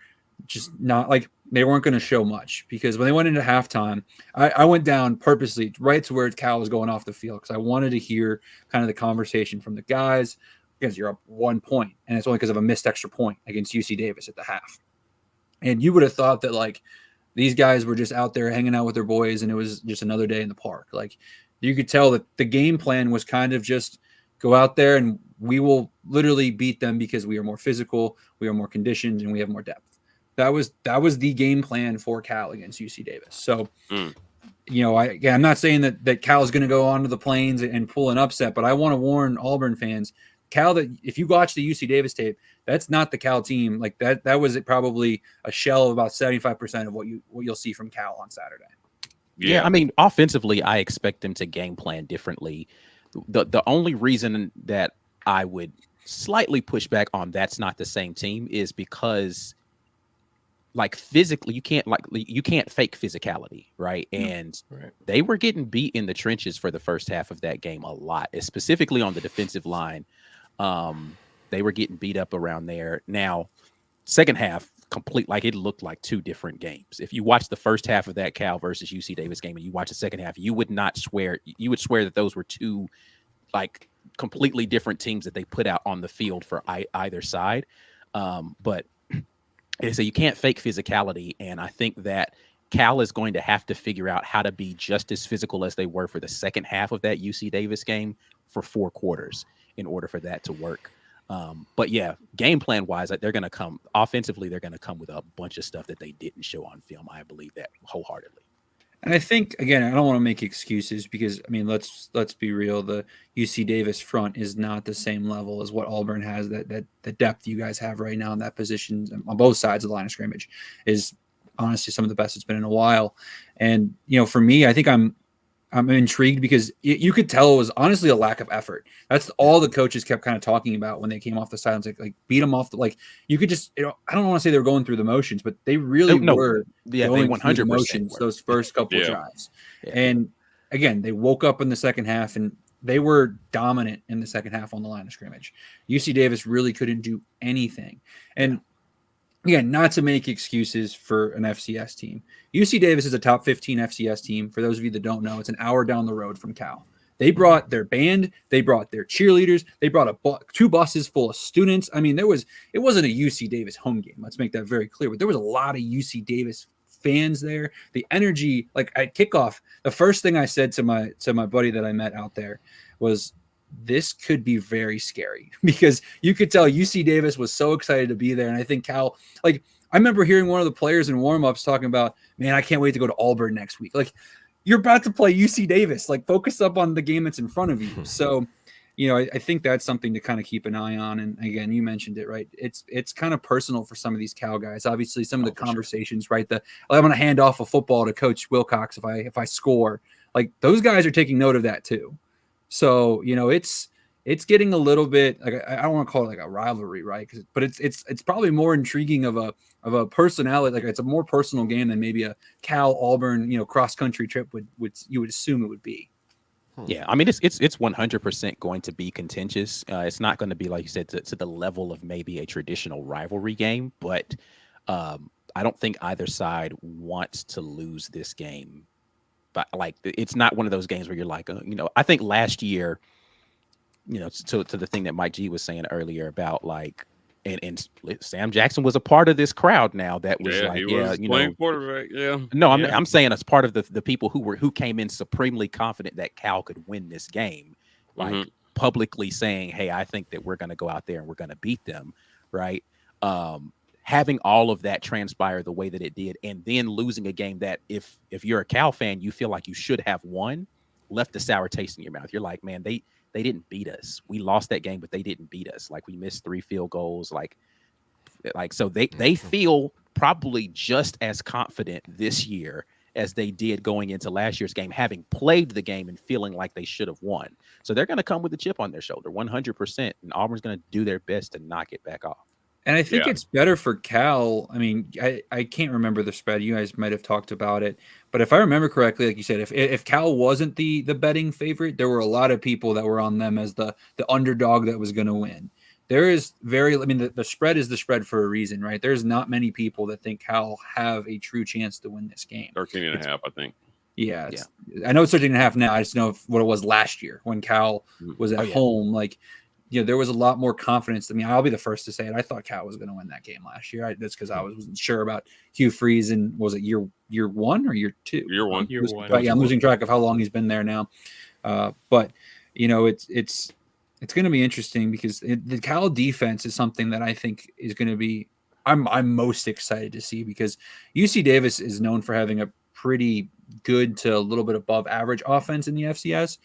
just not, like, they weren't going to show much, because when they went into halftime, I went down purposely right to where Cal was going off the field, because I wanted to hear kind of the conversation from the guys, because you're up 1 point, and it's only because of a missed extra point against UC Davis at the half. And you would have thought that, like, these guys were just out there hanging out with their boys, and it was just another day in the park. Like, you could tell that the game plan was kind of just go out there and we will literally beat them because we are more physical, we are more conditioned, and we have more depth. That was the game plan for Cal against UC Davis. So, I'm not saying that Cal is going to go onto the Plains and pull an upset, but I want to warn Auburn fans, Cal, that if you watch the UC Davis tape, that's not the Cal team. Like, that was probably a shell of about 75% of what you'll see from Cal on Saturday. Yeah, I mean, offensively, I expect them to game plan differently. The only reason that I would slightly push back on that's not the same team is because, like, physically, you can't fake physicality, right? And they were getting beat in the trenches for the first half of that game a lot, specifically on the defensive line. They were getting beat up around there. Now, second half, like, it looked like 2 different games. If you watch the first half of that Cal versus UC Davis game and you watch the second half, you would swear that those were 2, like, completely different teams that they put out on the field for either side. But so you can't fake physicality, and I think that Cal is going to have to figure out how to be just as physical as they were for the second half of that UC Davis game for 4 quarters in order for that to work. But yeah, game plan wise, they're going to come offensively. They're going to come with a bunch of stuff that they didn't show on film. I believe that wholeheartedly. And I think, again, I don't want to make excuses, because, I mean, let's be real. The UC Davis front is not the same level as what Auburn has. That the depth you guys have right now in that position on both sides of the line of scrimmage is honestly some of the best it's been in a while. And, for me, I think I'm intrigued, because you could tell it was honestly a lack of effort. That's all the coaches kept kind of talking about when they came off the sidelines, like beat them off. You could just, I don't want to say they were going through the motions, but they really were. Yeah, they going 100% through the motions those first couple of drives. Yeah. And again, they woke up in the second half and they were dominant in the second half on the line of scrimmage. UC Davis really couldn't do anything. And again, not to make excuses for an FCS team. UC Davis is a top 15 FCS team. For those of you that don't know, it's an hour down the road from Cal. They brought their band. They brought their cheerleaders. They brought 2 buses full of students. I mean, it wasn't a UC Davis home game. Let's make that very clear. But there was a lot of UC Davis fans there. The energy, like at kickoff, the first thing I said to my buddy that I met out there was, this could be very scary, because you could tell UC Davis was so excited to be there. And I think Cal, like, I remember hearing one of the players in warmups talking about, man, I can't wait to go to Auburn next week. Like, you're about to play UC Davis, like, focus up on the game that's in front of you. So, I think that's something to kind of keep an eye on. And again, you mentioned it, right? It's kind of personal for some of these Cal guys. Obviously, some of the conversations, right? I'm going to hand off a football to Coach Wilcox if I score. Like, those guys are taking note of that too. So, it's getting a little bit like I don't want to call it like a rivalry, right? But it's probably more intriguing of a personality. Like it's a more personal game than maybe a Cal Auburn cross country trip would you would assume it would be. Yeah, I mean it's 100% going to be contentious. It's not going to be, like you said, to the level of maybe a traditional rivalry game, but I don't think either side wants to lose this game. But like, it's not one of those games where you're like, I think last year, to the thing that Mike G was saying earlier about like, and Sam Jackson was a part of this crowd now that was playing quarterback. Yeah. No, I'm saying as part of the people who came in supremely confident that Cal could win this game, like publicly saying, hey, I think that we're going to go out there and we're going to beat them. Right. Having all of that transpire the way that it did, and then losing a game that if you're a Cal fan, you feel like you should have won, left a sour taste in your mouth. You're like, man, they didn't beat us. We lost that game, but they didn't beat us. Like we missed 3 field goals. Like so they feel probably just as confident this year as they did going into last year's game, having played the game and feeling like they should have won. So they're going to come with a chip on their shoulder, 100%, and Auburn's going to do their best to knock it back off. And I think it's better for Cal. I mean, I can't remember the spread. You guys might have talked about it. But if I remember correctly, like you said, if Cal wasn't the betting favorite, there were a lot of people that were on them as the underdog that was going to win. There is the spread is the spread for a reason, right? There's not many people that think Cal have a true chance to win this game. 13.5, I think. Yeah. I know it's 13.5 now. I just know what it was last year when Cal was at home. Like, there was a lot more confidence. I mean, I'll be the first to say it. I thought Cal was going to win that game last year. That's because I wasn't sure about Hugh Freeze, and was it year 1 or year 2? Year one. Yeah, I'm losing track of how long he's been there now. But it's going to be interesting because the Cal defense is something that I think is going to be. I'm most excited to see because UC Davis is known for having a pretty good to a little bit above average offense in the FCS,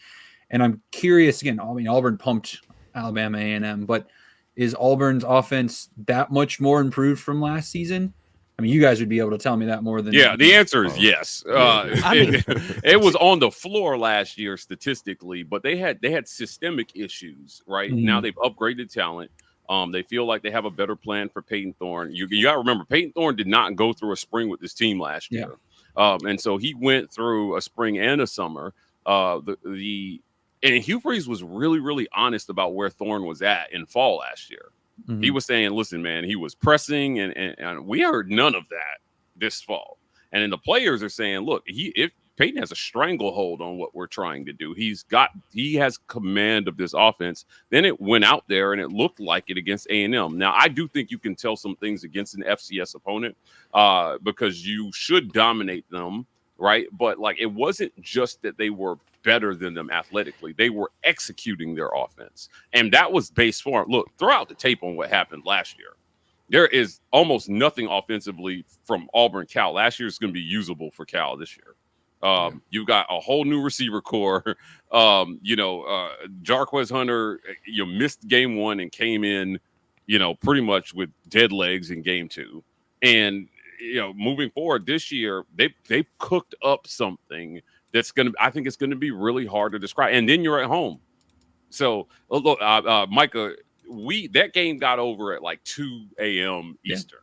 and I'm curious again. I mean, Auburn pumped Alabama A&M, but is Auburn's offense that much more improved from last season? I mean, you guys would be able to tell me that more than the answer is yes. It was on the floor last year statistically, but they had systemic issues. Right now, they've upgraded talent. They feel like they have a better plan for Peyton Thorne. You got to remember, Peyton Thorne did not go through a spring with this team last year, and so he went through a spring and a summer. And Hugh Freeze was really, really honest about where Thorne was at in fall last year. He was saying, listen, man, he was pressing, and we heard none of that this fall. And then the players are saying, look, if Peyton has a stranglehold on what we're trying to do, he has command of this offense. Then it went out there, and it looked like it against A&M. Now, I do think you can tell some things against an FCS opponent because you should dominate them, right? But like, it wasn't just that they were better than them athletically. They were executing their offense. And that was base form. Look, throw out the tape on what happened last year. There is almost nothing offensively from Auburn Cal. Last year is going to be usable for Cal this year. You've got a whole new receiver core. Jarquez Hunter, missed game 1 and came in, pretty much with dead legs in game 2. And, moving forward this year, they've cooked up something that's I think it's going to be really hard to describe. And then you're at home. So, look, Micah, that game got over at like 2 a.m. Eastern,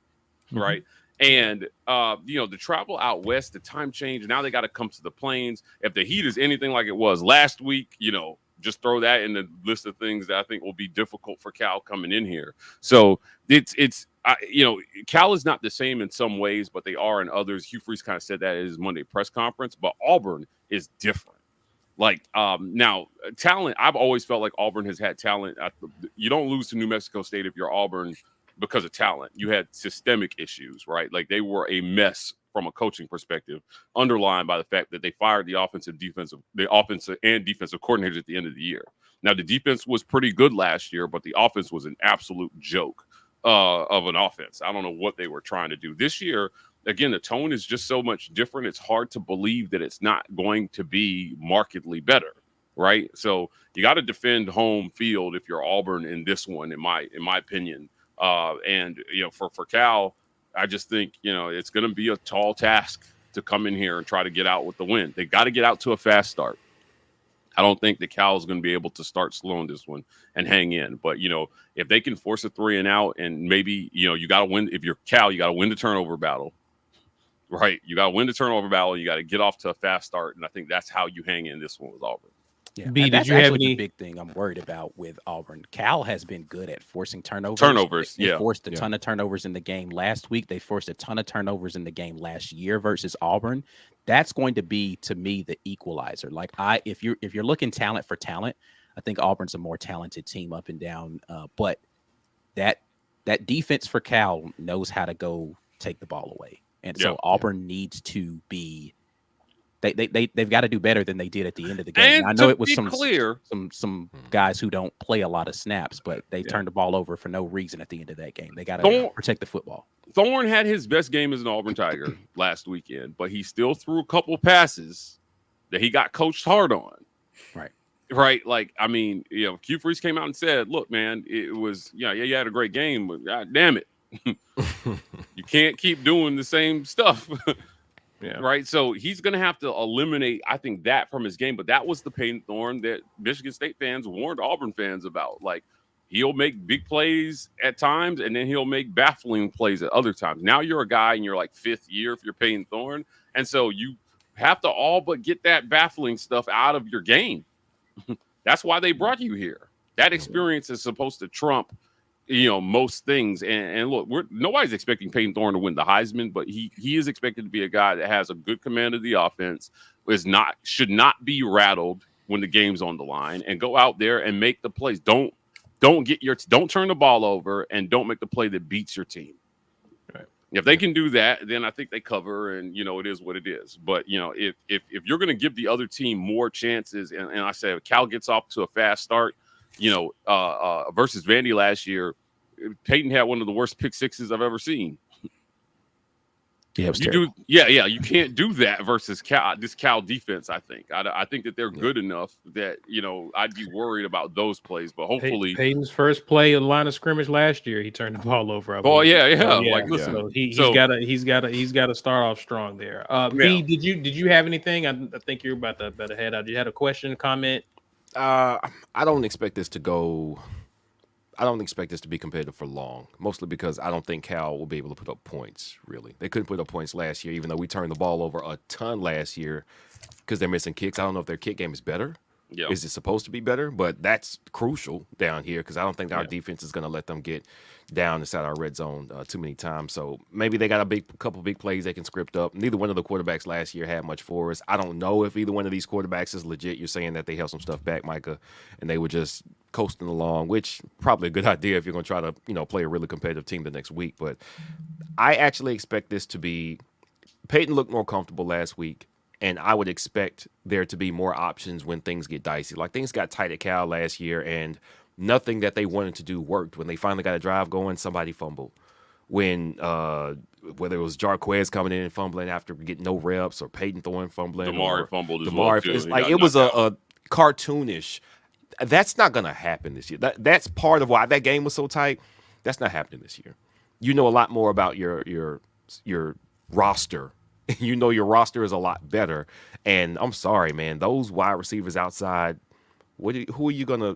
right? And, the travel out west, the time change, now they got to come to the plains. If the heat is anything like it was last week, just throw that in the list of things that I think will be difficult for Cal coming in here. So Cal is not the same in some ways, but they are in others. Hugh Freeze kind of said that at his Monday press conference, but Auburn is different. Like now, talent, I've always felt like Auburn has had talent. You don't lose to New Mexico State if you're Auburn because of talent. You had systemic issues, right? Like they were a mess from a coaching perspective, underlined by the fact that they fired the offensive and defensive coordinators at the end of the year. Now, the defense was pretty good last year, but the offense was an absolute joke of an offense. I don't know what they were trying to do. This year, again, the tone is just so much different. It's hard to believe that it's not going to be markedly better, right? So you got to defend home field if you're Auburn in this one, in my opinion. And for Cal, I just think it's going to be a tall task to come in here and try to get out with the win. They got to get out to a fast start. I don't think the Cal is going to be able to start slow in this one and hang in. But, if they can force a 3 and out, and maybe, you got to win. If you're Cal, you got to win the turnover battle, right? You got to win the turnover battle. You got to get off to a fast start. And I think that's how you hang in this one with Auburn. Yeah, B, and did that's you have actually any? the big thing I'm worried about with Auburn? Cal has been good at forcing turnovers. They forced a ton of turnovers in the game last week. They forced a ton of turnovers in the game last year versus Auburn. That's going to be, to me, the equalizer. Like if you're looking talent for talent, I think Auburn's a more talented team up and down. But that defense for Cal knows how to go take the ball away, and so Auburn needs to be. They've got to do better than they did at the end of the game. And I know it was some guys who don't play a lot of snaps, but they turned the ball over for no reason at the end of that game. They got to protect the football. Thorne had his best game as an Auburn Tiger last weekend, but he still threw a couple passes that he got coached hard on. Right. Like, I mean, Q Freeze came out and said, look, man, it was, you had a great game, but God damn it. You can't keep doing the same stuff. Yeah. Right. So he's going to have to eliminate, I think, that from his game. But that was the Peyton Thorne that Michigan State fans warned Auburn fans about. Like, he'll make big plays at times, and then he'll make baffling plays at other times. Now you're a guy in your like 5th year if you're Peyton Thorne. And so you have to all but get that baffling stuff out of your game. That's why they brought you here. That experience is supposed to trump most things. And look, nobody's expecting Peyton Thorne to win the Heisman, but he is expected to be a guy that has a good command of the offense, should not be rattled when the game's on the line, and go out there and make the plays. Don't turn the ball over, and don't make the play that beats your team. Right. If they can do that, then I think they cover, and it is what it is. But if you're going to give the other team more chances, and I say if Cal gets off to a fast start, versus Vandy last year, Peyton had one of the worst pick sixes I've ever seen. Yeah, you can't do that versus this Cal defense. I think that they're good enough that I'd be worried about those plays, but hopefully Peyton's first play in the line of scrimmage last year, he turned the ball over. Like, listen, so he's got to start off strong there. B, did you have anything? I think you're about to head out. You had a question, comment? I don't expect this to go. I don't expect this to be competitive for long, mostly because I don't think Cal will be able to put up points, really. They couldn't put up points last year, even though we turned the ball over a ton last year because they're missing kicks. I don't know if their kick game is better. Yeah. Is it supposed to be better? But that's crucial down here because I don't think our defense is going to let them get down inside our red zone too many times. So maybe they got a couple big plays they can script up. Neither one of the quarterbacks last year had much for us. I don't know if either one of these quarterbacks is legit. You're saying that they held some stuff back, Micah, and they were just coasting along, which probably a good idea if you're going to try to play a really competitive team the next week. But I actually expect this to be – Peyton looked more comfortable last week. And I would expect there to be more options when things get dicey. Like things got tight at Cal last year, and nothing that they wanted to do worked. When they finally got a drive going, somebody fumbled. When whether it was Jarquez coming in and fumbling after getting no reps, or Peyton Thorne fumbling, Damari fumbled as well too. It's like it was a cartoonish. That's not going to happen this year. That's part of why that game was so tight. That's not happening this year. You know a lot more about your roster. Your roster is a lot better, and I'm sorry, man. Those wide receivers outside, who are you gonna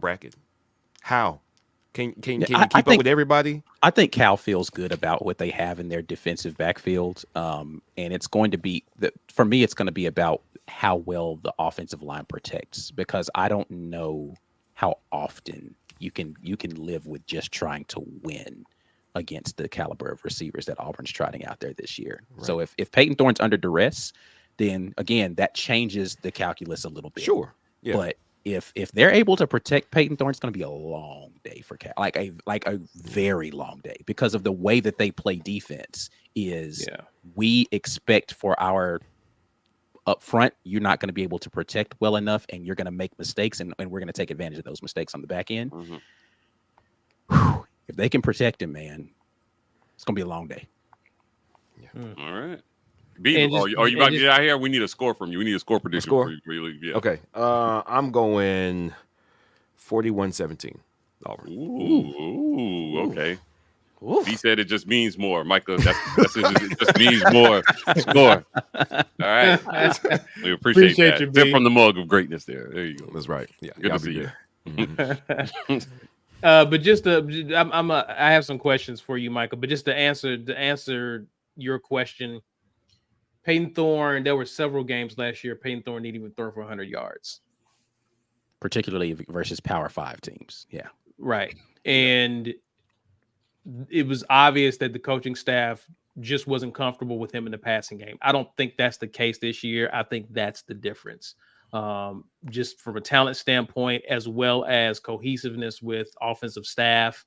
bracket? How can you keep up with everybody? I think Cal feels good about what they have in their defensive backfield, and it's going to be for me. It's going to be about how well the offensive line protects, because I don't know how often you can live with just trying to win against the caliber of receivers that Auburn's trotting out there this year. Right. So if Peyton Thorne's under duress, then again, that changes the calculus a little bit. Sure. Yeah. But if they're able to protect Peyton Thorne, it's going to be a long day for Cal, like a very long day, because of the way that they play defense. We expect for our up front, you're not going to be able to protect well enough, and you're going to make mistakes, and we're going to take advantage of those mistakes on the back end. Mm-hmm. If they can protect him, man, it's going to be a long day. Yeah. All right. B, are you about to get out here? We need a score from you. We need a score prediction. Okay. I'm going 41-17. Ooh, okay. Oof. He said it just means more. Michael, it just means more. Score. All right. We appreciate that. you, Sip B. from the mug of greatness there. There you go. That's right. Yeah, Good y'all to see be you. good. But just I have some questions for you, Michael. But just to answer your question, Peyton Thorne. There were several games last year. Peyton Thorne didn't even throw for 100 yards, particularly versus Power 5 teams. Yeah, right. And it was obvious that the coaching staff just wasn't comfortable with him in the passing game. I don't think that's the case this year. I think that's the difference. Just from a talent standpoint, as well as cohesiveness with offensive staff,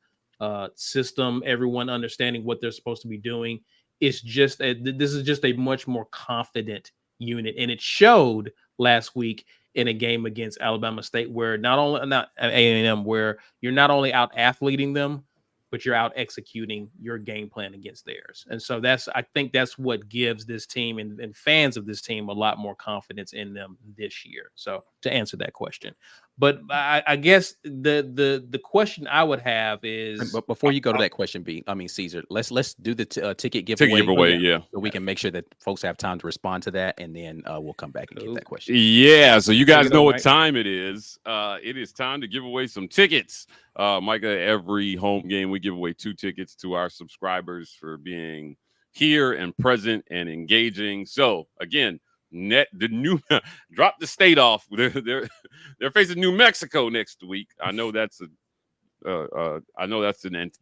system, everyone understanding what they're supposed to be doing. It's just this is just a much more confident unit, and it showed last week in a game against Alabama State, where not A&M, where you're not only out athleting them, but you're out executing your game plan against theirs. And so I think that's what gives this team and fans of this team a lot more confidence in them this year. So to answer that question, but I guess the question I would have is, but before you go to that question, Caesar, let's do the ticket giveaway. Ticket giveaway, yeah. So we can make sure that folks have time to respond to that, and then we'll come back and get that question. Yeah, so you guys know what Mike. time it is. It is time to give away some tickets. Micah, every home game we give away 2 tickets to our subscribers for being here and present and engaging. So again, drop the state off. They're facing New Mexico next week. I know the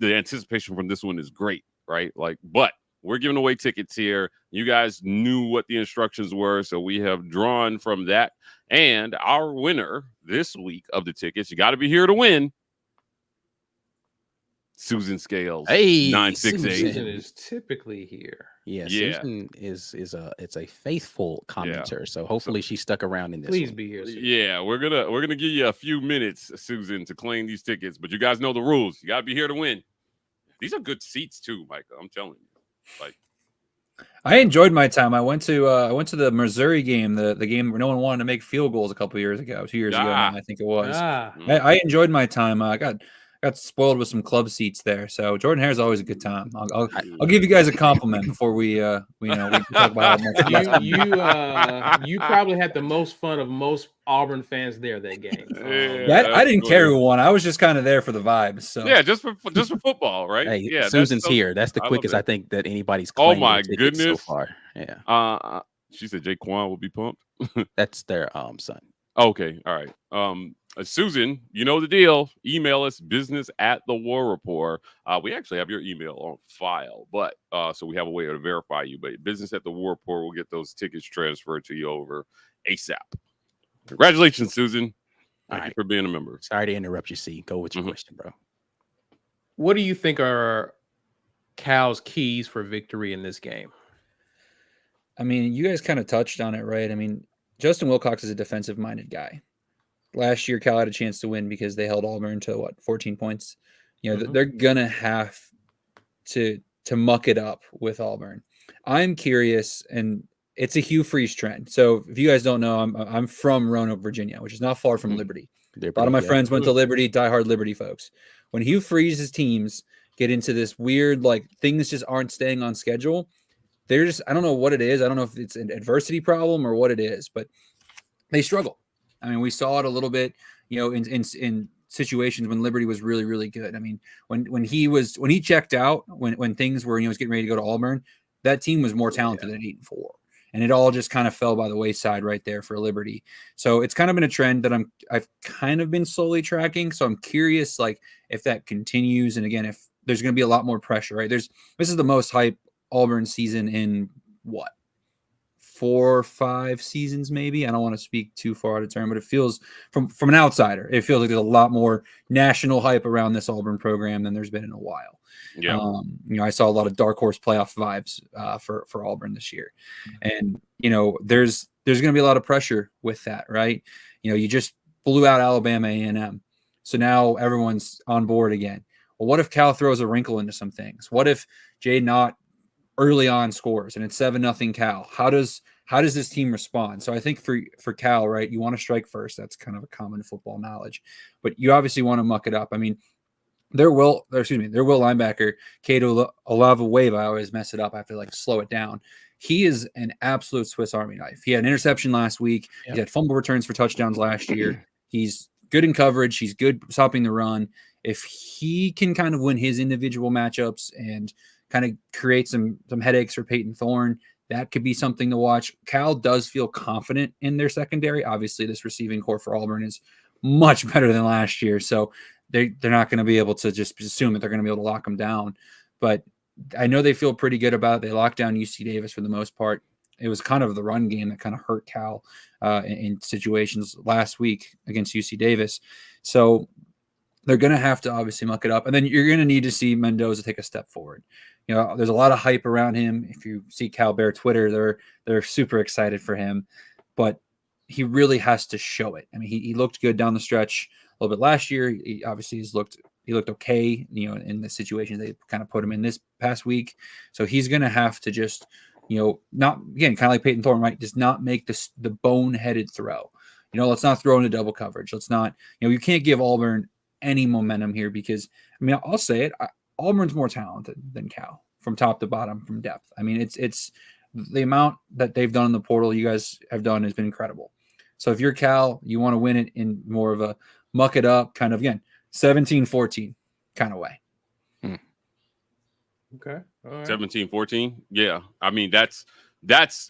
anticipation from this one is great, right? But we're giving away tickets here. You guys knew what the instructions were, so we have drawn from that. And our winner this week of the tickets, you got to be here to win. Susan Scales, hey, 968. Susan is typically here. Yeah. Susan is a faithful commenter, so hopefully she stuck around in this. Please one. be here, Susan. Yeah, we're gonna give you a few minutes, Susan, to claim these tickets. But you guys know the rules. You got to be here to win. These are good seats too, Micah. I'm telling you. I enjoyed my time. I went to the Missouri game, the game where no one wanted to make field goals a couple of years ago, 2 years ago now, I think it was. I enjoyed my time. I got spoiled with some club seats there. So Jordan Hare is always a good time. I'll give you guys a compliment before we talk about how much you probably had the most fun of most Auburn fans there that game. I didn't carry one. I was just kind of there for the vibes. So yeah, just for football, right? Hey, yeah, Susan's here. That's the quickest I think that anybody's. Oh my goodness! So far, yeah. She said Jaquan will be pumped. That's their son. Okay, all right. Susan, you know the deal. Email us business@thewar-report. We actually have your email on file, but so we have a way to verify you. But business@thewar-report will get those tickets transferred to you over ASAP. Congratulations, Susan. Thank you for being a member. Sorry to interrupt you, C. Go with your question, bro. What do you think are Cal's keys for victory in this game? I mean, you guys kind of touched on it, right? I mean, Justin Wilcox is a defensive-minded guy. Last year, Cal had a chance to win because they held Auburn to 14 points. You know, they're gonna have to muck it up with Auburn. I'm curious, and it's a Hugh Freeze trend. So if you guys don't know, I'm from Roanoke, Virginia, which is not far from Liberty. A lot of my friends went to Liberty, diehard Liberty folks. When Hugh Freeze's teams get into this weird, things just aren't staying on schedule, they're just, I don't know what it is. I don't know if it's an adversity problem or what it is, but they struggle. I mean, we saw it a little bit, in situations when Liberty was really, really good. I mean, when he checked out, when things were, was getting ready to go to Auburn, that team was more talented than 8-4. And it all just kind of fell by the wayside right there for Liberty. So it's kind of been a trend that I've kind of been slowly tracking. So I'm curious, if that continues. And again, if there's going to be a lot more pressure, right? This is the most hype Auburn season in 4 or 5 seasons, maybe. I don't want to speak too far out of turn, but it feels from an outsider, it feels like there's a lot more national hype around this Auburn program than there's been in a while. Yeah. I saw a lot of dark horse playoff vibes for Auburn this year. And, there's going to be a lot of pressure with that, right? You just blew out Alabama A&M. So now everyone's on board again. Well, what if Cal throws a wrinkle into some things? What if Jay Knott early on scores and it's 7-0 Cal? How does this team respond? So I think for Cal, right, you want to strike first. That's kind of a common football knowledge, but you obviously want to muck it up. I mean, Their will linebacker, Kato Olajuwon, I always mess it up. I have to like slow it down. He is an absolute Swiss Army knife. He had an interception last week. Yep. He had fumble returns for touchdowns last year. He's good in coverage. He's good stopping the run. If he can kind of win his individual matchups and kind of create some headaches for Peyton Thorne, that could be something to watch. Cal does feel confident in their secondary. Obviously, this receiving core for Auburn is much better than last year. So they're not going to be able to just assume that they're going to be able to lock them down. But I know they feel pretty good about it. They locked down UC Davis for the most part. It was kind of the run game that kind of hurt Cal in situations last week against UC Davis. So they're going to have to obviously muck it up. And then you're going to need to see Mendoza take a step forward. You know, there's a lot of hype around him. If you see Cal Bear Twitter, they're super excited for him. But he really has to show it. I mean, he looked good down the stretch a little bit last year. He obviously he looked okay, you know, in the situations they kind of put him in this past week. So he's going to have to just, you know, not, again, kind of like Peyton Thorne, right? Just not make the boneheaded throw. You know, let's not throw into double coverage. Let's not, you know, you can't give Auburn any momentum here because, I mean, I'll say it. Auburn's more talented than Cal from top to bottom, from depth. I mean, it's the amount that they've done in the portal you guys have done has been incredible. So if you're Cal, you want to win it in more of a muck it up kind of, again, 17-14 kind of way. Okay. All right. 17-14. Yeah. I mean, that's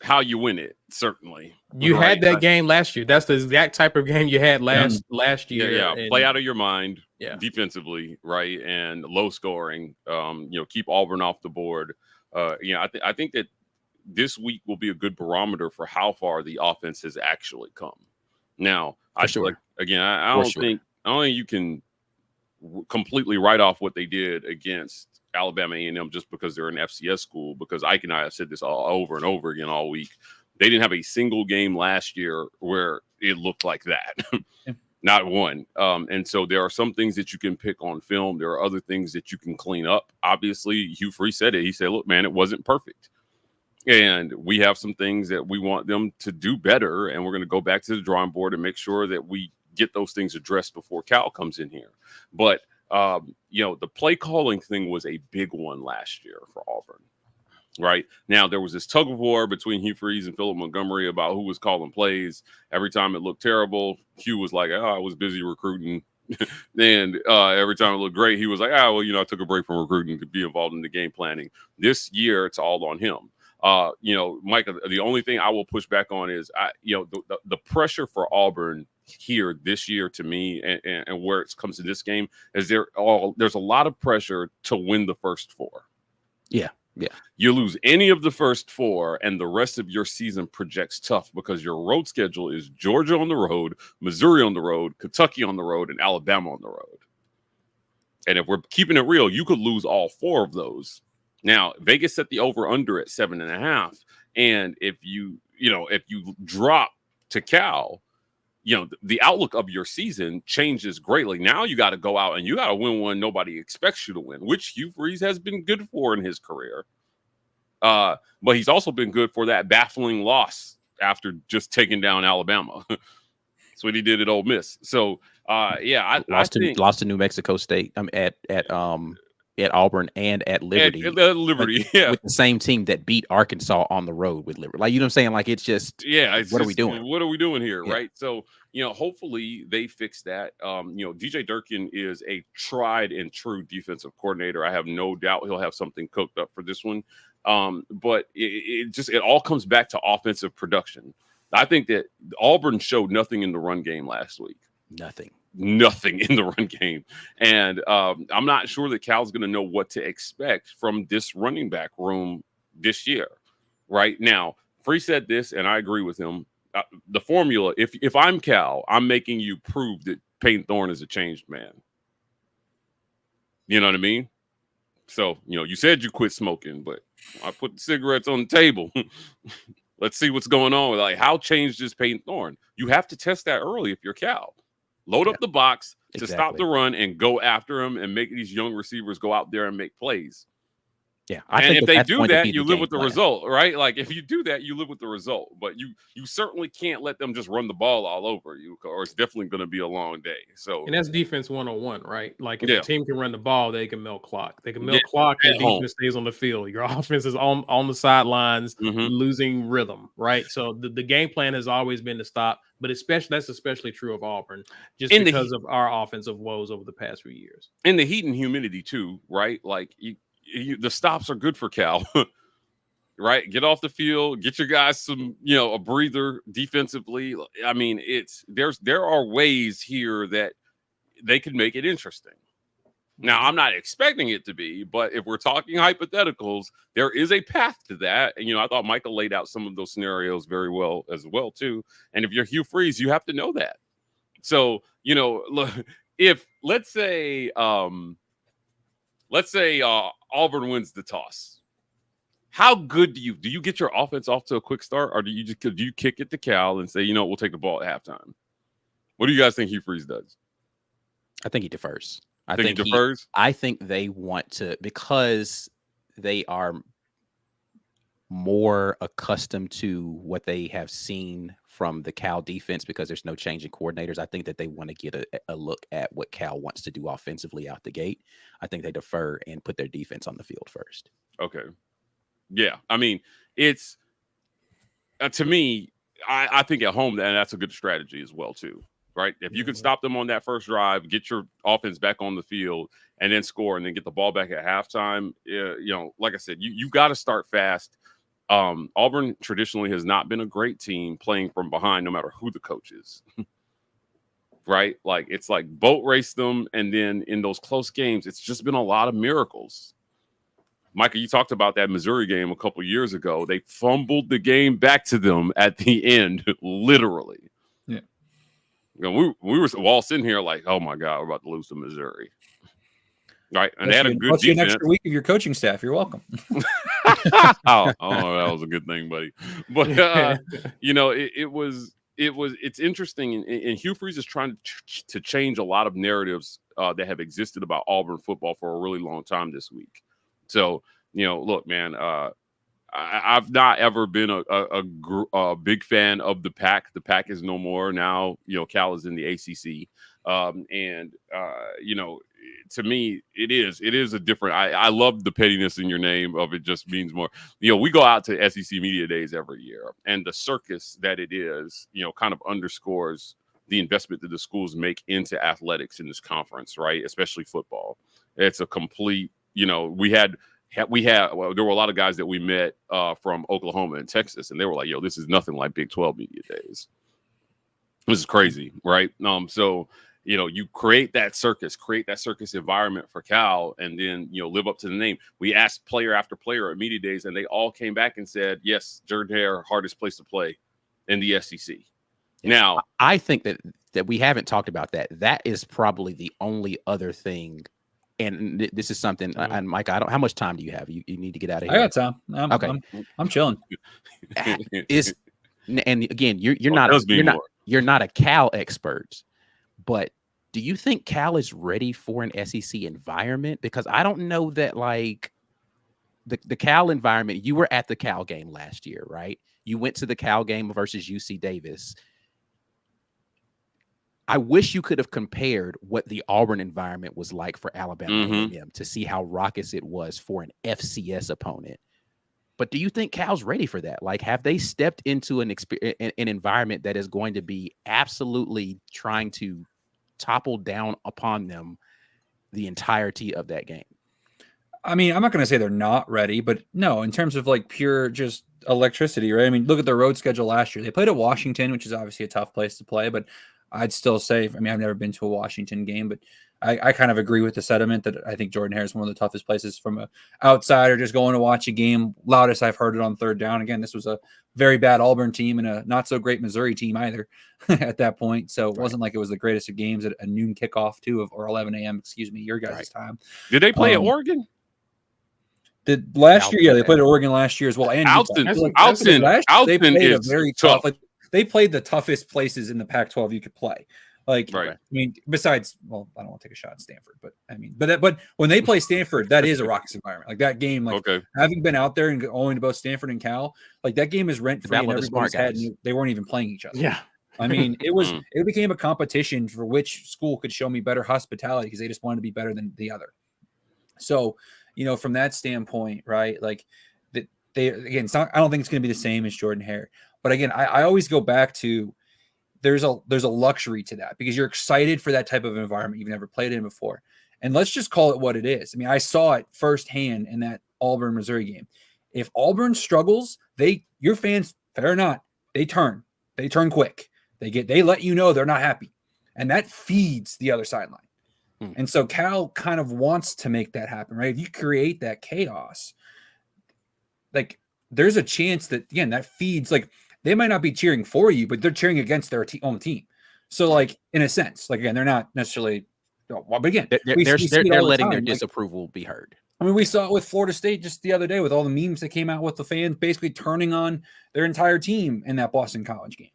how you win it, certainly. You had that game last year. That's the exact type of game you had last year. Yeah. And play out of your mind defensively, right? And low scoring. Keep Auburn off the board. I think that this week will be a good barometer for how far the offense has actually come. Now, I don't think you can completely write off what they did against Alabama A&M just because they're an FCS school, because Ike and I have said this all over and over again all week. They didn't have a single game last year where it looked like that. Not one. And so there are some things that you can pick on film. There are other things that you can clean up. Obviously, Hugh Freeze said it. He said, look, man, it wasn't perfect. And we have some things that we want them to do better. And we're going to go back to the drawing board and make sure that we get those things addressed before Cal comes in here. But, the play calling thing was a big one last year for Auburn. Right now, there was this tug of war between Hugh Freeze and Philip Montgomery about who was calling plays. Every time it looked terrible, Hugh was like, I was busy recruiting. And every time it looked great, he was like, I took a break from recruiting to be involved in the game planning. This year, it's all on him. Mike, the only thing I will push back on is, the pressure for Auburn here this year to me and where it comes to this game is there's a lot of pressure to win the first four. Yeah. You lose any of the first four and the rest of your season projects tough because your road schedule is Georgia on the road, Missouri on the road, Kentucky on the road, and Alabama on the road. And if we're keeping it real, you could lose all four of those. Now, Vegas set the over-under at 7.5. And if you drop to Cal, the outlook of your season changes greatly. Now you got to go out and you got to win one nobody expects you to win, which Hugh Freeze has been good for in his career. But he's also been good for that baffling loss after just taking down Alabama. That's what he did at Ole Miss. So, lost to New Mexico State. At Auburn and at Liberty. At Liberty, with the same team that beat Arkansas on the road with Liberty. Like, you know what I'm saying? Like, it's just, what are we doing? What are we doing here, right? So, hopefully they fix that. DJ Durkin is a tried and true defensive coordinator. I have no doubt he'll have something cooked up for this one. But it all comes back to offensive production. I think that Auburn showed nothing in the run game last week. Nothing in the run game. And I'm not sure that Cal's going to know what to expect from this running back room this year. Right now, Free said this, and I agree with him. The formula, if I'm Cal, I'm making you prove that Peyton Thorne is a changed man. You know what I mean? So, you said you quit smoking, but I put the cigarettes on the table. Let's see what's going on. Like, how changed is Peyton Thorne? You have to test that early if you're Cal. Load up the box to stop the run and go after him and make these young receivers go out there and make plays. Yeah, and if they do that, you live game with the plan. result, right? Like if you do that, you live with the result. But you certainly can't let them just run the ball all over you, or it's definitely going to be a long day. So, And that's defense 101, right? Like if yeah, a team can run the ball, they can milk clock. They can yeah, milk clock. Your at home. defense stays on the field. Your offense is on the sidelines, Mhm. losing rhythm, right? So the game plan has always been to stop, but that's especially true of Auburn, just because of our offensive woes over the past few years. And the heat and humidity too, right? Like the stops are good for Cal. Right, get off the field, get your guys some, a breather defensively. I mean, there are ways here that they could make it interesting. Now, I'm not expecting it to be, but if we're talking hypotheticals, there is a path to that. And I thought Michael laid out some of those scenarios very well as well too. And if you're Hugh Freeze, you have to know that. So, look, if let's say Auburn wins the toss. How good do you get your offense off to a quick start, or do you kick it to Cal and say, we'll take the ball at halftime? What do you guys think Hugh Freeze does? I think he defers. I think he defers. I think they want to, because they are more accustomed to what they have seen from the Cal defense, because there's no change in coordinators. I think that they want to get a look at what Cal wants to do offensively out the gate. I think they defer and put their defense on the field first. Okay. Yeah, I mean, it's to me, I think at home, that's a good strategy as well, too, right? If you can stop them on that first drive, get your offense back on the field, and then score, and then get the ball back at halftime, like I said, you got to start fast. Auburn traditionally has not been a great team playing from behind, no matter who the coach is, right? Like it's like boat race them, and then in those close games, it's just been a lot of miracles. Michael, you talked about that Missouri game a couple years ago. They fumbled the game back to them at the end, literally. Yeah. We were all sitting here like, oh my God, we're about to lose to Missouri. Right. And they had a good defense. An extra week of your coaching staff. You're welcome. oh, that was a good thing, buddy. But it's interesting, and Hugh Freeze is trying to change a lot of narratives that have existed about Auburn football for a really long time this week. So, look, man, I've not ever been a big fan of the Pac. The Pac is no more now. Cal is in the ACC, to me, it is a different. I love the pettiness in your name of it. Just means more. We go out to SEC Media Days every year, and the circus that it is, kind of underscores the investment that the schools make into athletics in this conference, right? Especially football. It's a complete. There were a lot of guys that we met from Oklahoma and Texas, and they were like, "Yo, this is nothing like Big 12 Media Days. This is crazy, right?" So you create that circus environment for Cal, and then live up to the name. We asked player after player at Media Days, and they all came back and said, "Yes, Jordan-Hare, hardest place to play in the SEC." Now, I think that we haven't talked about that. That is probably the only other thing. And this is something, and Mike, how much time do you have? You need to get out of here. I got time. Okay. I'm chilling. And again, you're not a Cal expert, but do you think Cal is ready for an SEC environment? Because I don't know that, like, the Cal environment. You were at the Cal game last year, right? You went to the Cal game versus UC Davis. I wish you could have compared what the Auburn environment was like for Alabama A&M to see how raucous it was for an FCS opponent. But do you think Cal's ready for that? Like, have they stepped into an environment that is going to be absolutely trying to topple down upon them the entirety of that game? I mean, I'm not going to say they're not ready, but no, in terms of like pure just electricity, right? I mean, look at their road schedule last year. They played at Washington, which is obviously a tough place to play, but I'd still say, I've never been to a Washington game, but I kind of agree with the sentiment that I think Jordan-Hare is one of the toughest places from an outsider just going to watch a game. Loudest I've heard it on third down. Again, this was a very bad Auburn team and a not so great Missouri team either at that point. So it wasn't like it was the greatest of games at a noon kickoff too, or 11 a.m. Excuse me, your guys' time. Did they play at Oregon? Last year? Yeah, they played at Oregon last year as well. And Alton they played is a very tough. tough. They played the toughest places in the Pac-12 you could play. Like, Right. I mean, besides, well, I don't want to take a shot at Stanford, but I mean, but when they play Stanford, that is a raucous environment. Like that game, like Okay. having been out there and owing to both Stanford and Cal, like that game is rent free in Battle of the smart everybody's head. guys. And they weren't even playing each other. Yeah. I mean, it became a competition for which school could show me better hospitality because they just wanted to be better than the other. So, from that standpoint, right? Like that again, it's not, I don't think it's going to be the same as Jordan Hare, but again, I always go back to there's a luxury to that because you're excited for that type of environment you've never played in before. And let's just call it what it is. I mean, I saw it firsthand in that Auburn Missouri game. If Auburn struggles, your fans, fair or not, they turn quick. They let you know they're not happy. And that feeds the other sideline. And so Cal kind of wants to make that happen, right? If you create that chaos, like there's a chance that, again, that feeds, like they might not be cheering for you, but they're cheering against their own team. So like, in a sense, like, again, they're not necessarily, but again, they're letting their disapproval be heard. I mean, we saw it with Florida State just the other day with all the memes that came out with the fans basically turning on their entire team in that Boston College game.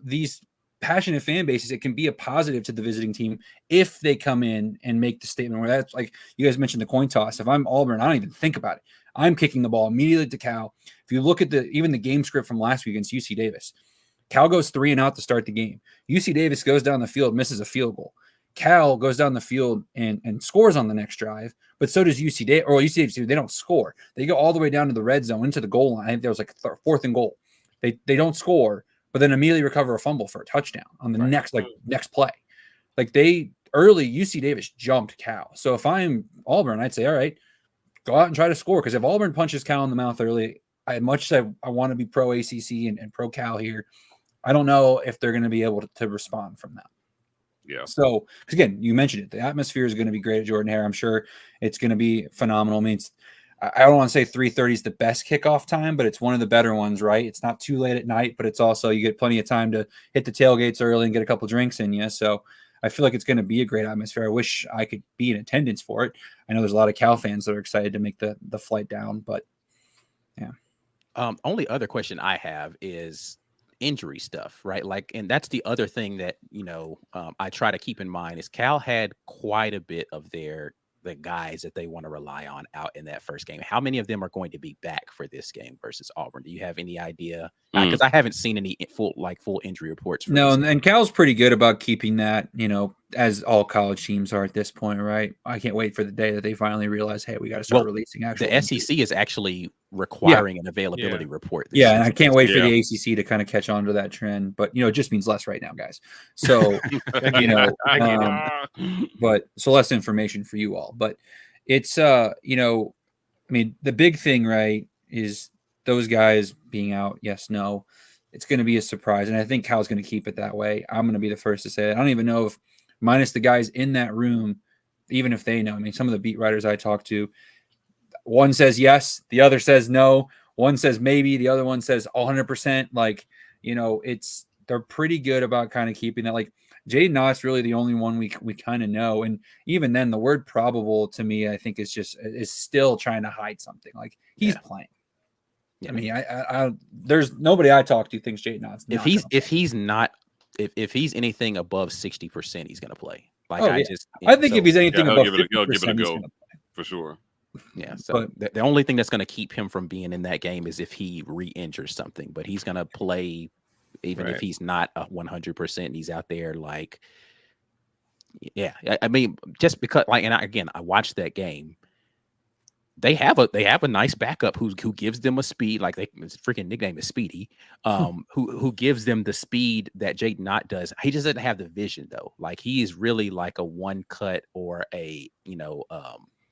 These passionate fan bases, it can be a positive to the visiting team if they come in and make the statement where that's like you guys mentioned the coin toss. If I'm Auburn, I don't even think about it. I'm kicking the ball immediately to Cal. If you look at even the game script from last week against UC Davis, Cal goes 3-and-out to start the game. UC Davis goes down the field, misses a field goal. Cal goes down the field and scores on the next drive, but so does UC Davis. Or UC Davis, they don't score. They go all the way down to the red zone into the goal line. I think there was like 4th and goal. They don't score, but then immediately recover a fumble for a touchdown on the next play. Like UC Davis jumped Cal. So if I'm Auburn, I'd say, all right, go out and try to score. Because if Auburn punches Cal in the mouth early, as much as I want to be pro ACC and pro Cal here, I don't know if they're going to be able to respond from that. Yeah. So, because again, you mentioned it, the atmosphere is going to be great at Jordan Hare. I'm sure it's going to be phenomenal. I mean, I don't want to say 3:30 is the best kickoff time, but it's one of the better ones, right? It's not too late at night, but it's also you get plenty of time to hit the tailgates early and get a couple drinks in you. So I feel like it's going to be a great atmosphere. I wish I could be in attendance for it. I know there's a lot of Cal fans that are excited to make the flight down, but yeah. Only other question I have is injury stuff, right? Like, and that's the other thing that, I try to keep in mind is Cal had quite a bit of the guys that they want to rely on out in that first game. How many of them are going to be back for this game versus Auburn? Do you have any idea? Because I haven't seen any full injury reports. No, and Cal's pretty good about keeping that, as all college teams are at this point, right? I can't wait for the day that they finally realize, hey, we got to start releasing actual. The SEC is actually requiring an availability report. Yeah, and I can't wait for the ACC to kind of catch on to that trend. But, it just means less right now, guys. So, but so less information for you all. But it's, I mean, the big thing, right, is those guys being out. Yes, no. It's going to be a surprise. And I think Cal's going to keep it that way. I'm going to be the first to say it. I don't even know if, minus the guys in that room, even if they know. I mean, some of the beat writers I talk to, one says yes, the other says no. One says maybe, the other one says 100%. Like, they're pretty good about kind of keeping that. Like, Jaden Knott's really the only one we kind of know. And even then, the word probable to me, I think is still trying to hide something. Like, he's playing. Yeah. I mean, I there's nobody I talk to thinks Jaden Knott's not if he's anything above 60%, he's going to play. Like, I think if he's anything above 50%, give it a go for sure. Yeah. So the only thing that's going to keep him from being in that game is if he re-injures something, but he's going to play even if he's not 100%, he's out there. Like, yeah, I mean, just because and I watched that game. They have a nice backup who gives them a speed, like his freaking nickname is Speedy, who gives them the speed that Jaden Knott does. He just doesn't have the vision though. Like, he is really like a one cut or a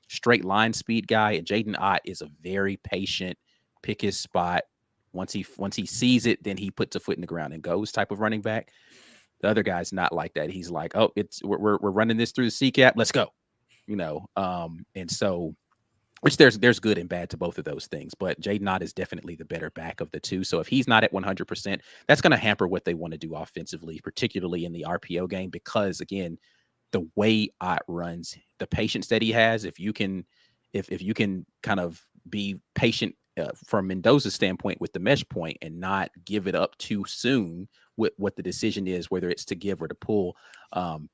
straight line speed guy, and Jaden Knott is a very patient, pick his spot. Once he sees it, then he puts a foot in the ground and goes type of running back. The other guy's not like that. He's like, oh, we're running this through the C-cap, let's go, and so. Which there's good and bad to both of those things, but Jaden Knott is definitely the better back of the two. So if he's not at 100%, that's going to hamper what they want to do offensively, particularly in the RPO game, because again, the way Ott runs, the patience that he has, if you can kind of be patient from Mendoza's standpoint with the mesh point and not give it up too soon with what the decision is, whether it's to give or to pull,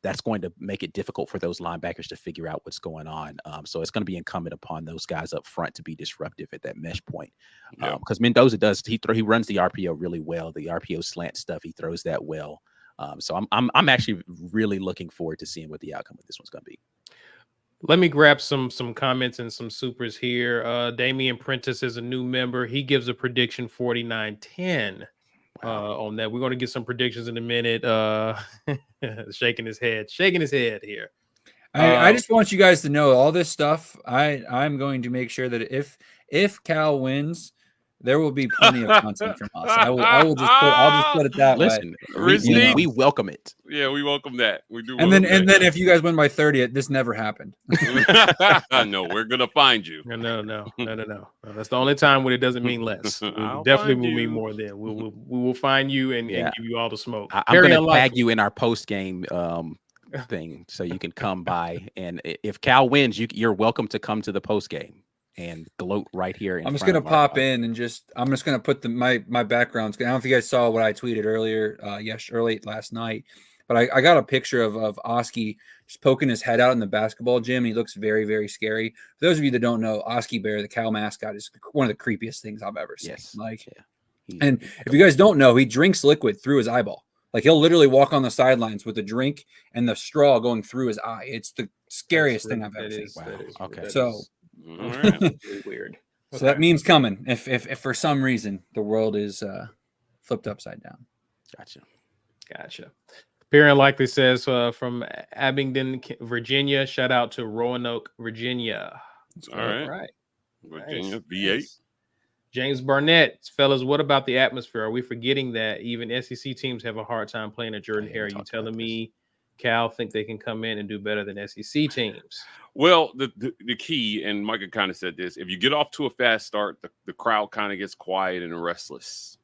that's going to make it difficult for those linebackers to figure out what's going on. So it's going to be incumbent upon those guys up front to be disruptive at that mesh point. Because Mendoza he runs the RPO really well. The RPO slant stuff, he throws that well. So I'm actually really looking forward to seeing what the outcome of this one's going to be. Let me grab some comments and some supers here. Damian Prentice is a new member. He gives a prediction 49-10 on that. We're going to get some predictions in a minute. Shaking his head here. I just want you guys to know all this stuff. I'm going to make sure that if Cal wins, there will be plenty of content from us. I'll just put it that way. We welcome it. Yeah, we welcome that. We do. And then if you guys win by 30, this never happened. No, we're gonna find you. No. That's the only time when it doesn't mean less. Definitely will mean more. Then we will find you and give you all the smoke. I'm gonna tag you in our post game thing so you can come by, and if Cal wins, you're welcome to come to the post game and gloat right here. I'm just gonna pop in and I'm just gonna put my backgrounds. I don't know if you guys saw what I tweeted earlier, early last night, but I got a picture of Oski just poking his head out in the basketball gym. And he looks very, very scary. For those of you that don't know, Oski Bear, the Cal mascot, is one of the creepiest things I've ever seen. Yes. And if you guys don't know, he drinks liquid through his eyeball. Like he'll literally walk on the sidelines with a drink and the straw going through his eye. It's the scariest thing I've ever seen. Wow. Okay. So. Weird. So that meme's coming. If for some reason the world is flipped upside down. Gotcha. Parent Likely says from Abingdon, Virginia. Shout out to Roanoke, Virginia. All right. Virginia, nice. V8. Nice. James Barnett, fellas, what about the atmosphere? Are we forgetting that even SEC teams have a hard time playing at Jordan Hare? You telling me Cal think they can come in and do better than SEC teams? Well, the key, and Micah kind of said this, if you get off to a fast start, the crowd kind of gets quiet and restless,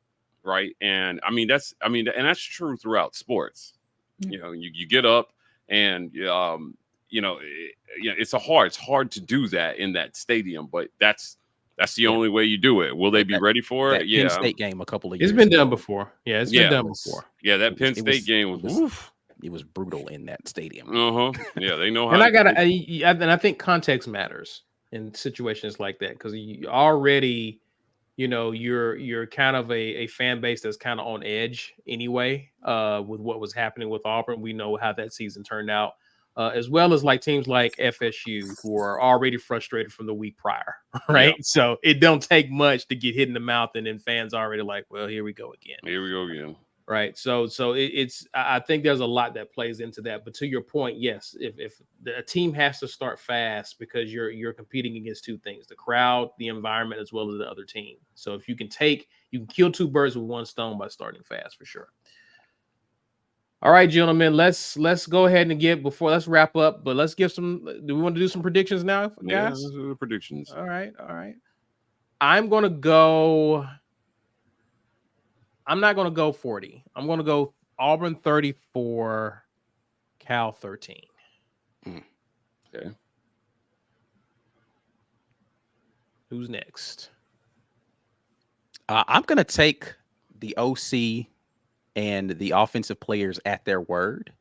right? And that's true throughout sports. You know, you get up and it's hard to do that in that stadium, but that's the only way you do it. Will they be ready for it? Penn State game a couple of years. It's been done before. Yeah, it's been done before. Yeah, that Penn State game was. It was brutal in that stadium. Yeah, they know how. And I think context matters in situations like that because you already, you're kind of a fan base that's kind of on edge anyway. With what was happening with Auburn, we know how that season turned out, as well as like teams like FSU who are already frustrated from the week prior, right? Yeah. So it don't take much to get hit in the mouth, and then fans already like, well, here we go again. Right. So I think there's a lot that plays into that. But to your point, yes, if a team has to start fast because you're competing against two things, the crowd, the environment, as well as the other team. So if you can kill two birds with one stone by starting fast for sure. All right, gentlemen, let's go ahead and let's wrap up, but let's give do we want to do some predictions now, guys? Yeah, let's do the predictions. All right. I'm going to go. I'm not going to go 40. I'm going to go Auburn 34, Cal 13. Okay. Who's next? I'm going to take the OC and the offensive players at their word.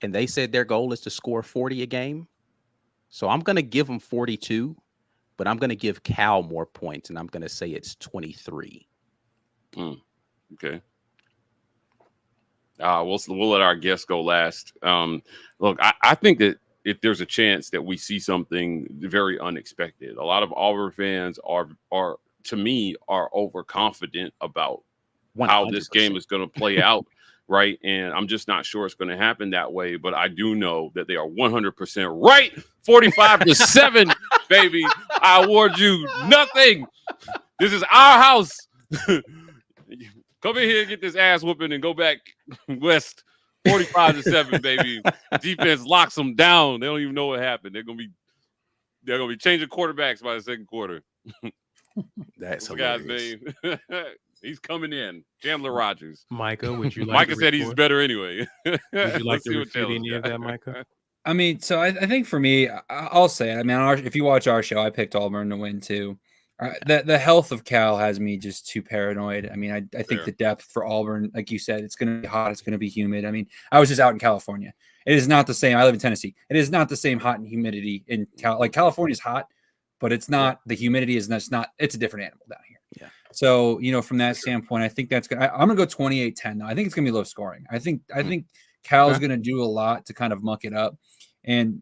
And they said their goal is to score 40 a game. So I'm going to give them 42, but I'm going to give Cal more points, and I'm going to say it's 23. Okay. We'll let our guests go last. Look, I think that if there's a chance that we see something very unexpected, a lot of Auburn fans are overconfident about 100%. How this game is going to play out, right? And I'm just not sure it's going to happen that way. But I do know that they are 100% right. 45-7, baby. I award you nothing. This is our house. Come in here and get this ass whooping and go back west. 45-7, baby. Defense locks them down. They don't even know what happened. They're gonna be changing quarterbacks by the second quarter. That's hilarious. Guy's name. He's coming in. Chandler Rogers. Micah, would you like? Micah said he's better anyway. Would you like to refute any of that, Micah? I mean, so I think for me, I'll say, I mean, if you watch our show, I picked Auburn to win too. The health of Cal has me just too paranoid. I mean, I think Fair. the depth for Auburn, like you said, it's going to be hot. It's going to be humid. I mean, I was just out in California. It is not the same. I live in Tennessee. It is not the same hot and humidity in like California is hot, but it's not. The humidity is not. It's a different animal down here. Yeah. So from that standpoint, I think that's good. I'm gonna go 28-10 now. I think it's gonna be low scoring. I think Cal's gonna do a lot to kind of muck it up, and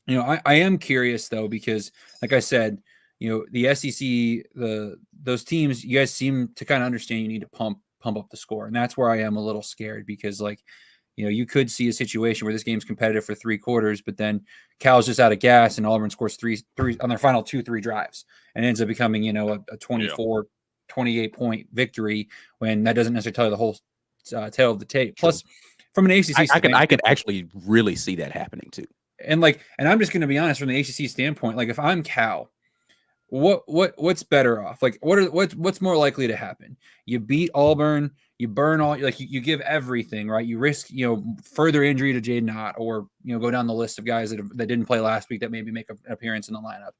I am curious though because, like I said. The SEC, those teams, you guys seem to kind of understand you need to pump up the score. And that's where I am a little scared because you could see a situation where this game's competitive for 3 quarters, but then Cal's just out of gas and Auburn scores three on their final 2-3 drives and ends up becoming, a 24, 28 point victory when that doesn't necessarily tell you the whole tale of the tape. Plus from an ACC standpoint, I could actually really see that happening too. And I'm just going to be honest from the ACC standpoint, like if I'm Cal, what's better off? Like what's more likely to happen? You beat Auburn, you burn all you give everything, right? You risk further injury to Jaden Ott, or go down the list of guys that didn't play last week that maybe make an appearance in the lineup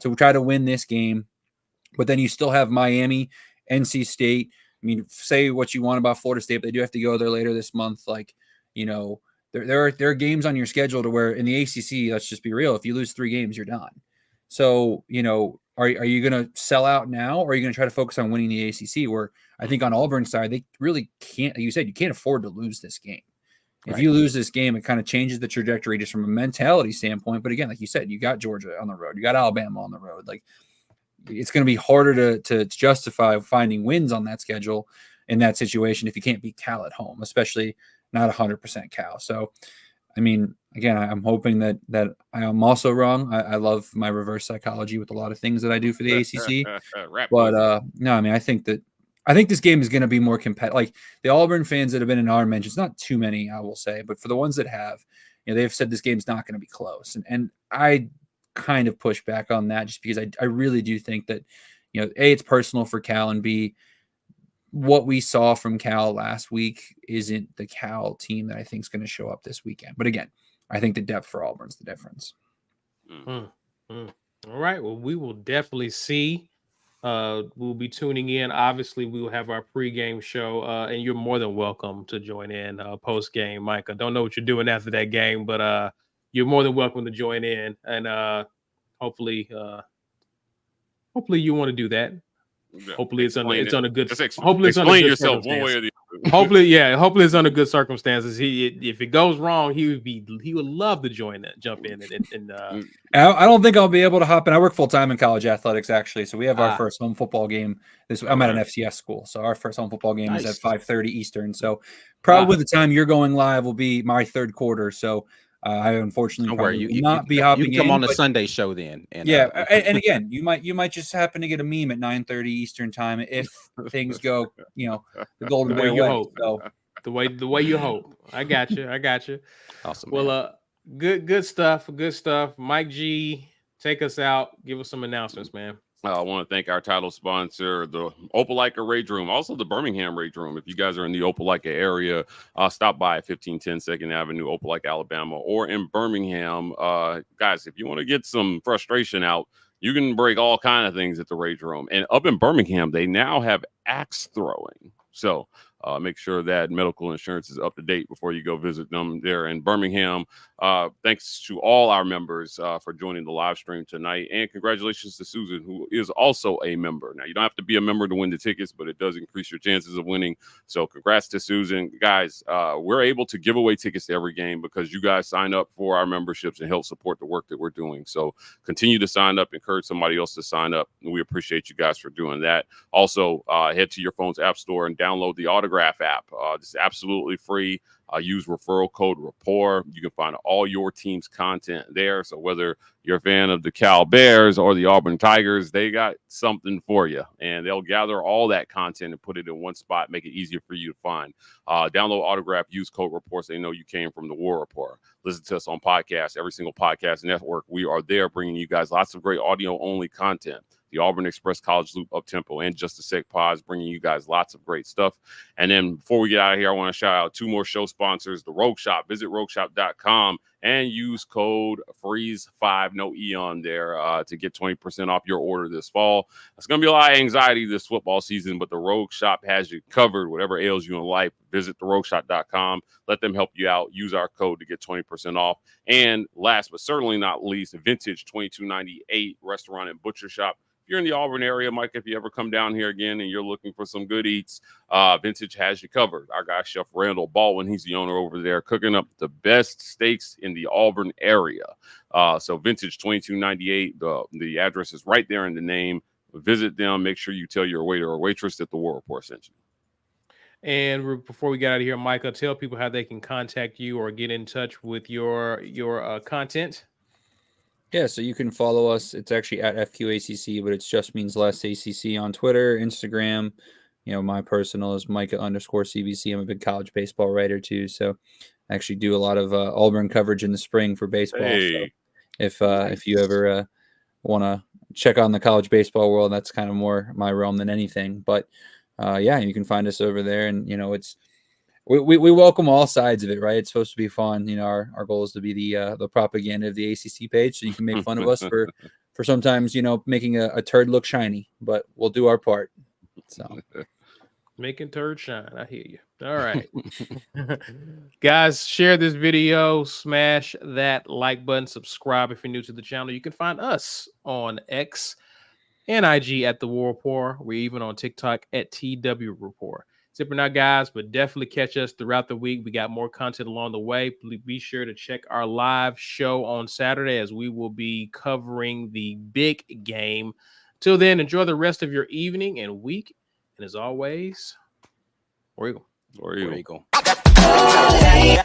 to try to win this game. But then you still have Miami, NC State. I mean, say what you want about Florida State, but they do have to go there later this month. There are games on your schedule to where in the ACC, let's just be real, if you lose 3 games, you're done. So, are you going to sell out now, or are you going to try to focus on winning the ACC? Where I think on Auburn's side, they really can't. You said you can't afford to lose this game. If you lose this game, it kind of changes the trajectory just from a mentality standpoint. But again, like you said, you got Georgia on the road, you got Alabama on the road. Like it's going to be harder to justify finding wins on that schedule in that situation if you can't beat Cal at home, especially not 100% Cal. So, I mean, again, I'm hoping that I am also wrong. I love my reverse psychology with a lot of things that I do for the ACC. But no, I mean, I think this game is going to be more competitive. Like the Auburn fans that have been in our mentions, not too many, I will say, but for the ones that have, they've said this game's not going to be close. And I kind of push back on that just because I really do think that, A, it's personal for Cal, and B, what we saw from Cal last week isn't the Cal team that I think is going to show up this weekend. But again, I think the depth for Auburn's the difference. All right. Well, we will definitely see. We'll be tuning in. Obviously, we will have our pregame show, and you're more than welcome to join in post-game. Mike, I don't know what you're doing after that game, but you're more than welcome to join in. And hopefully you want to do that. Hopefully it's on a good. Hopefully it's explain yourself one way or the other. Hopefully it's under good circumstances. If it goes wrong, he would love to jump in and I don't think I'll be able to hop in. I work full time in college athletics actually, so we have our first home football game. I'm at an FCS school, so our first home football game is at 5:30 Eastern. So probably the time you're going live will be my third quarter. So. I unfortunately will not be hopping in. You come on the Sunday show then. And, and again, you might just happen to get a meme at 9:30 Eastern time if things go, the golden way you hope. So the way you hope. I got you. Awesome. Well, good stuff. Mike G, take us out. Give us some announcements, man. I want to thank our title sponsor, the Opelika Rage Room, also the Birmingham Rage Room. If you guys are in the Opelika area, stop by at 1510 2nd Avenue, Opelika, Alabama, or in Birmingham. Guys, if you want to get some frustration out, you can break all kinds of things at the Rage Room. And up in Birmingham, they now have axe throwing. So make sure that medical insurance is up to date before you go visit them there in Birmingham. Thanks to all our members for joining the live stream tonight. And congratulations to Susan, who is also a member. Now, you don't have to be a member to win the tickets, but it does increase your chances of winning. So congrats to Susan. Guys, we're able to give away tickets to every game because you guys sign up for our memberships and help support the work that we're doing. So continue to sign up, encourage somebody else to sign up. And we appreciate you guys for doing that. Also, head to your phone's app store and download the Autograph app. It's absolutely free. Use referral code rapport. You can find all your team's content there. So whether you're a fan of the Cal Bears or the Auburn Tigers, they got something for you. And they'll gather all that content and put it in one spot, make it easier for you to find. Download Autograph, use code rapport so they know you came from the War Report. Listen to us on podcasts, every single podcast network. We are there bringing you guys lots of great audio-only content. The Auburn Express College Loop Uptempo and Just a Sec Pods, bringing you guys lots of great stuff. And then before we get out of here, I want to shout out 2 more show sponsors, the Rogue Shop. Visit rogueshop.com and use code FREEZE5, no E on there, to get 20% off your order this fall. It's going to be a lot of anxiety this football season, but the Rogue Shop has you covered. Whatever ails you in life, visit therogueshop.com. Let them help you out. Use our code to get 20% off. And last but certainly not least, Vintage 2298 Restaurant and Butcher Shop. If you're in the Auburn area, Mike, if you ever come down here again and you're looking for some good eats, Vintage has you covered. Our guy, Chef Randall Baldwin, he's the owner over there, cooking up the best steaks in the Auburn area. So Vintage 2298, the address is right there in the name. Visit them. Make sure you tell your waiter or waitress that the War Report sent you. And before we get out of here, Micah, tell people how they can contact you or get in touch with your content. Yeah, so you can follow us. It's actually at FQACC, but it just means less ACC on Twitter, Instagram. You know, my personal is Micah_CBC. I'm a big college baseball writer too, so I actually do a lot of Auburn coverage in the spring for baseball. Hey. So if you ever want to check on the college baseball world, that's kind of more my realm than anything. But yeah, you can find us over there, and you know, it's we welcome all sides of it, right? It's supposed to be fun. You know, our goal is to be the propaganda of the ACC page, so you can make fun of us for sometimes, you know, making a turd look shiny, but we'll do our part. So making turd shine. I hear you. All right. Guys, share this video, smash that like button, subscribe if you're new to the channel. You can find us on X and IG at The War Report. We're even on TikTok at TW Report. Zipping out, guys, but definitely catch us throughout the week. We got more content along the way. Please be sure to check our live show on Saturday, as we will be covering the big game. Till then, enjoy the rest of your evening and week. And as always, War Eagle. War Eagle. War Eagle.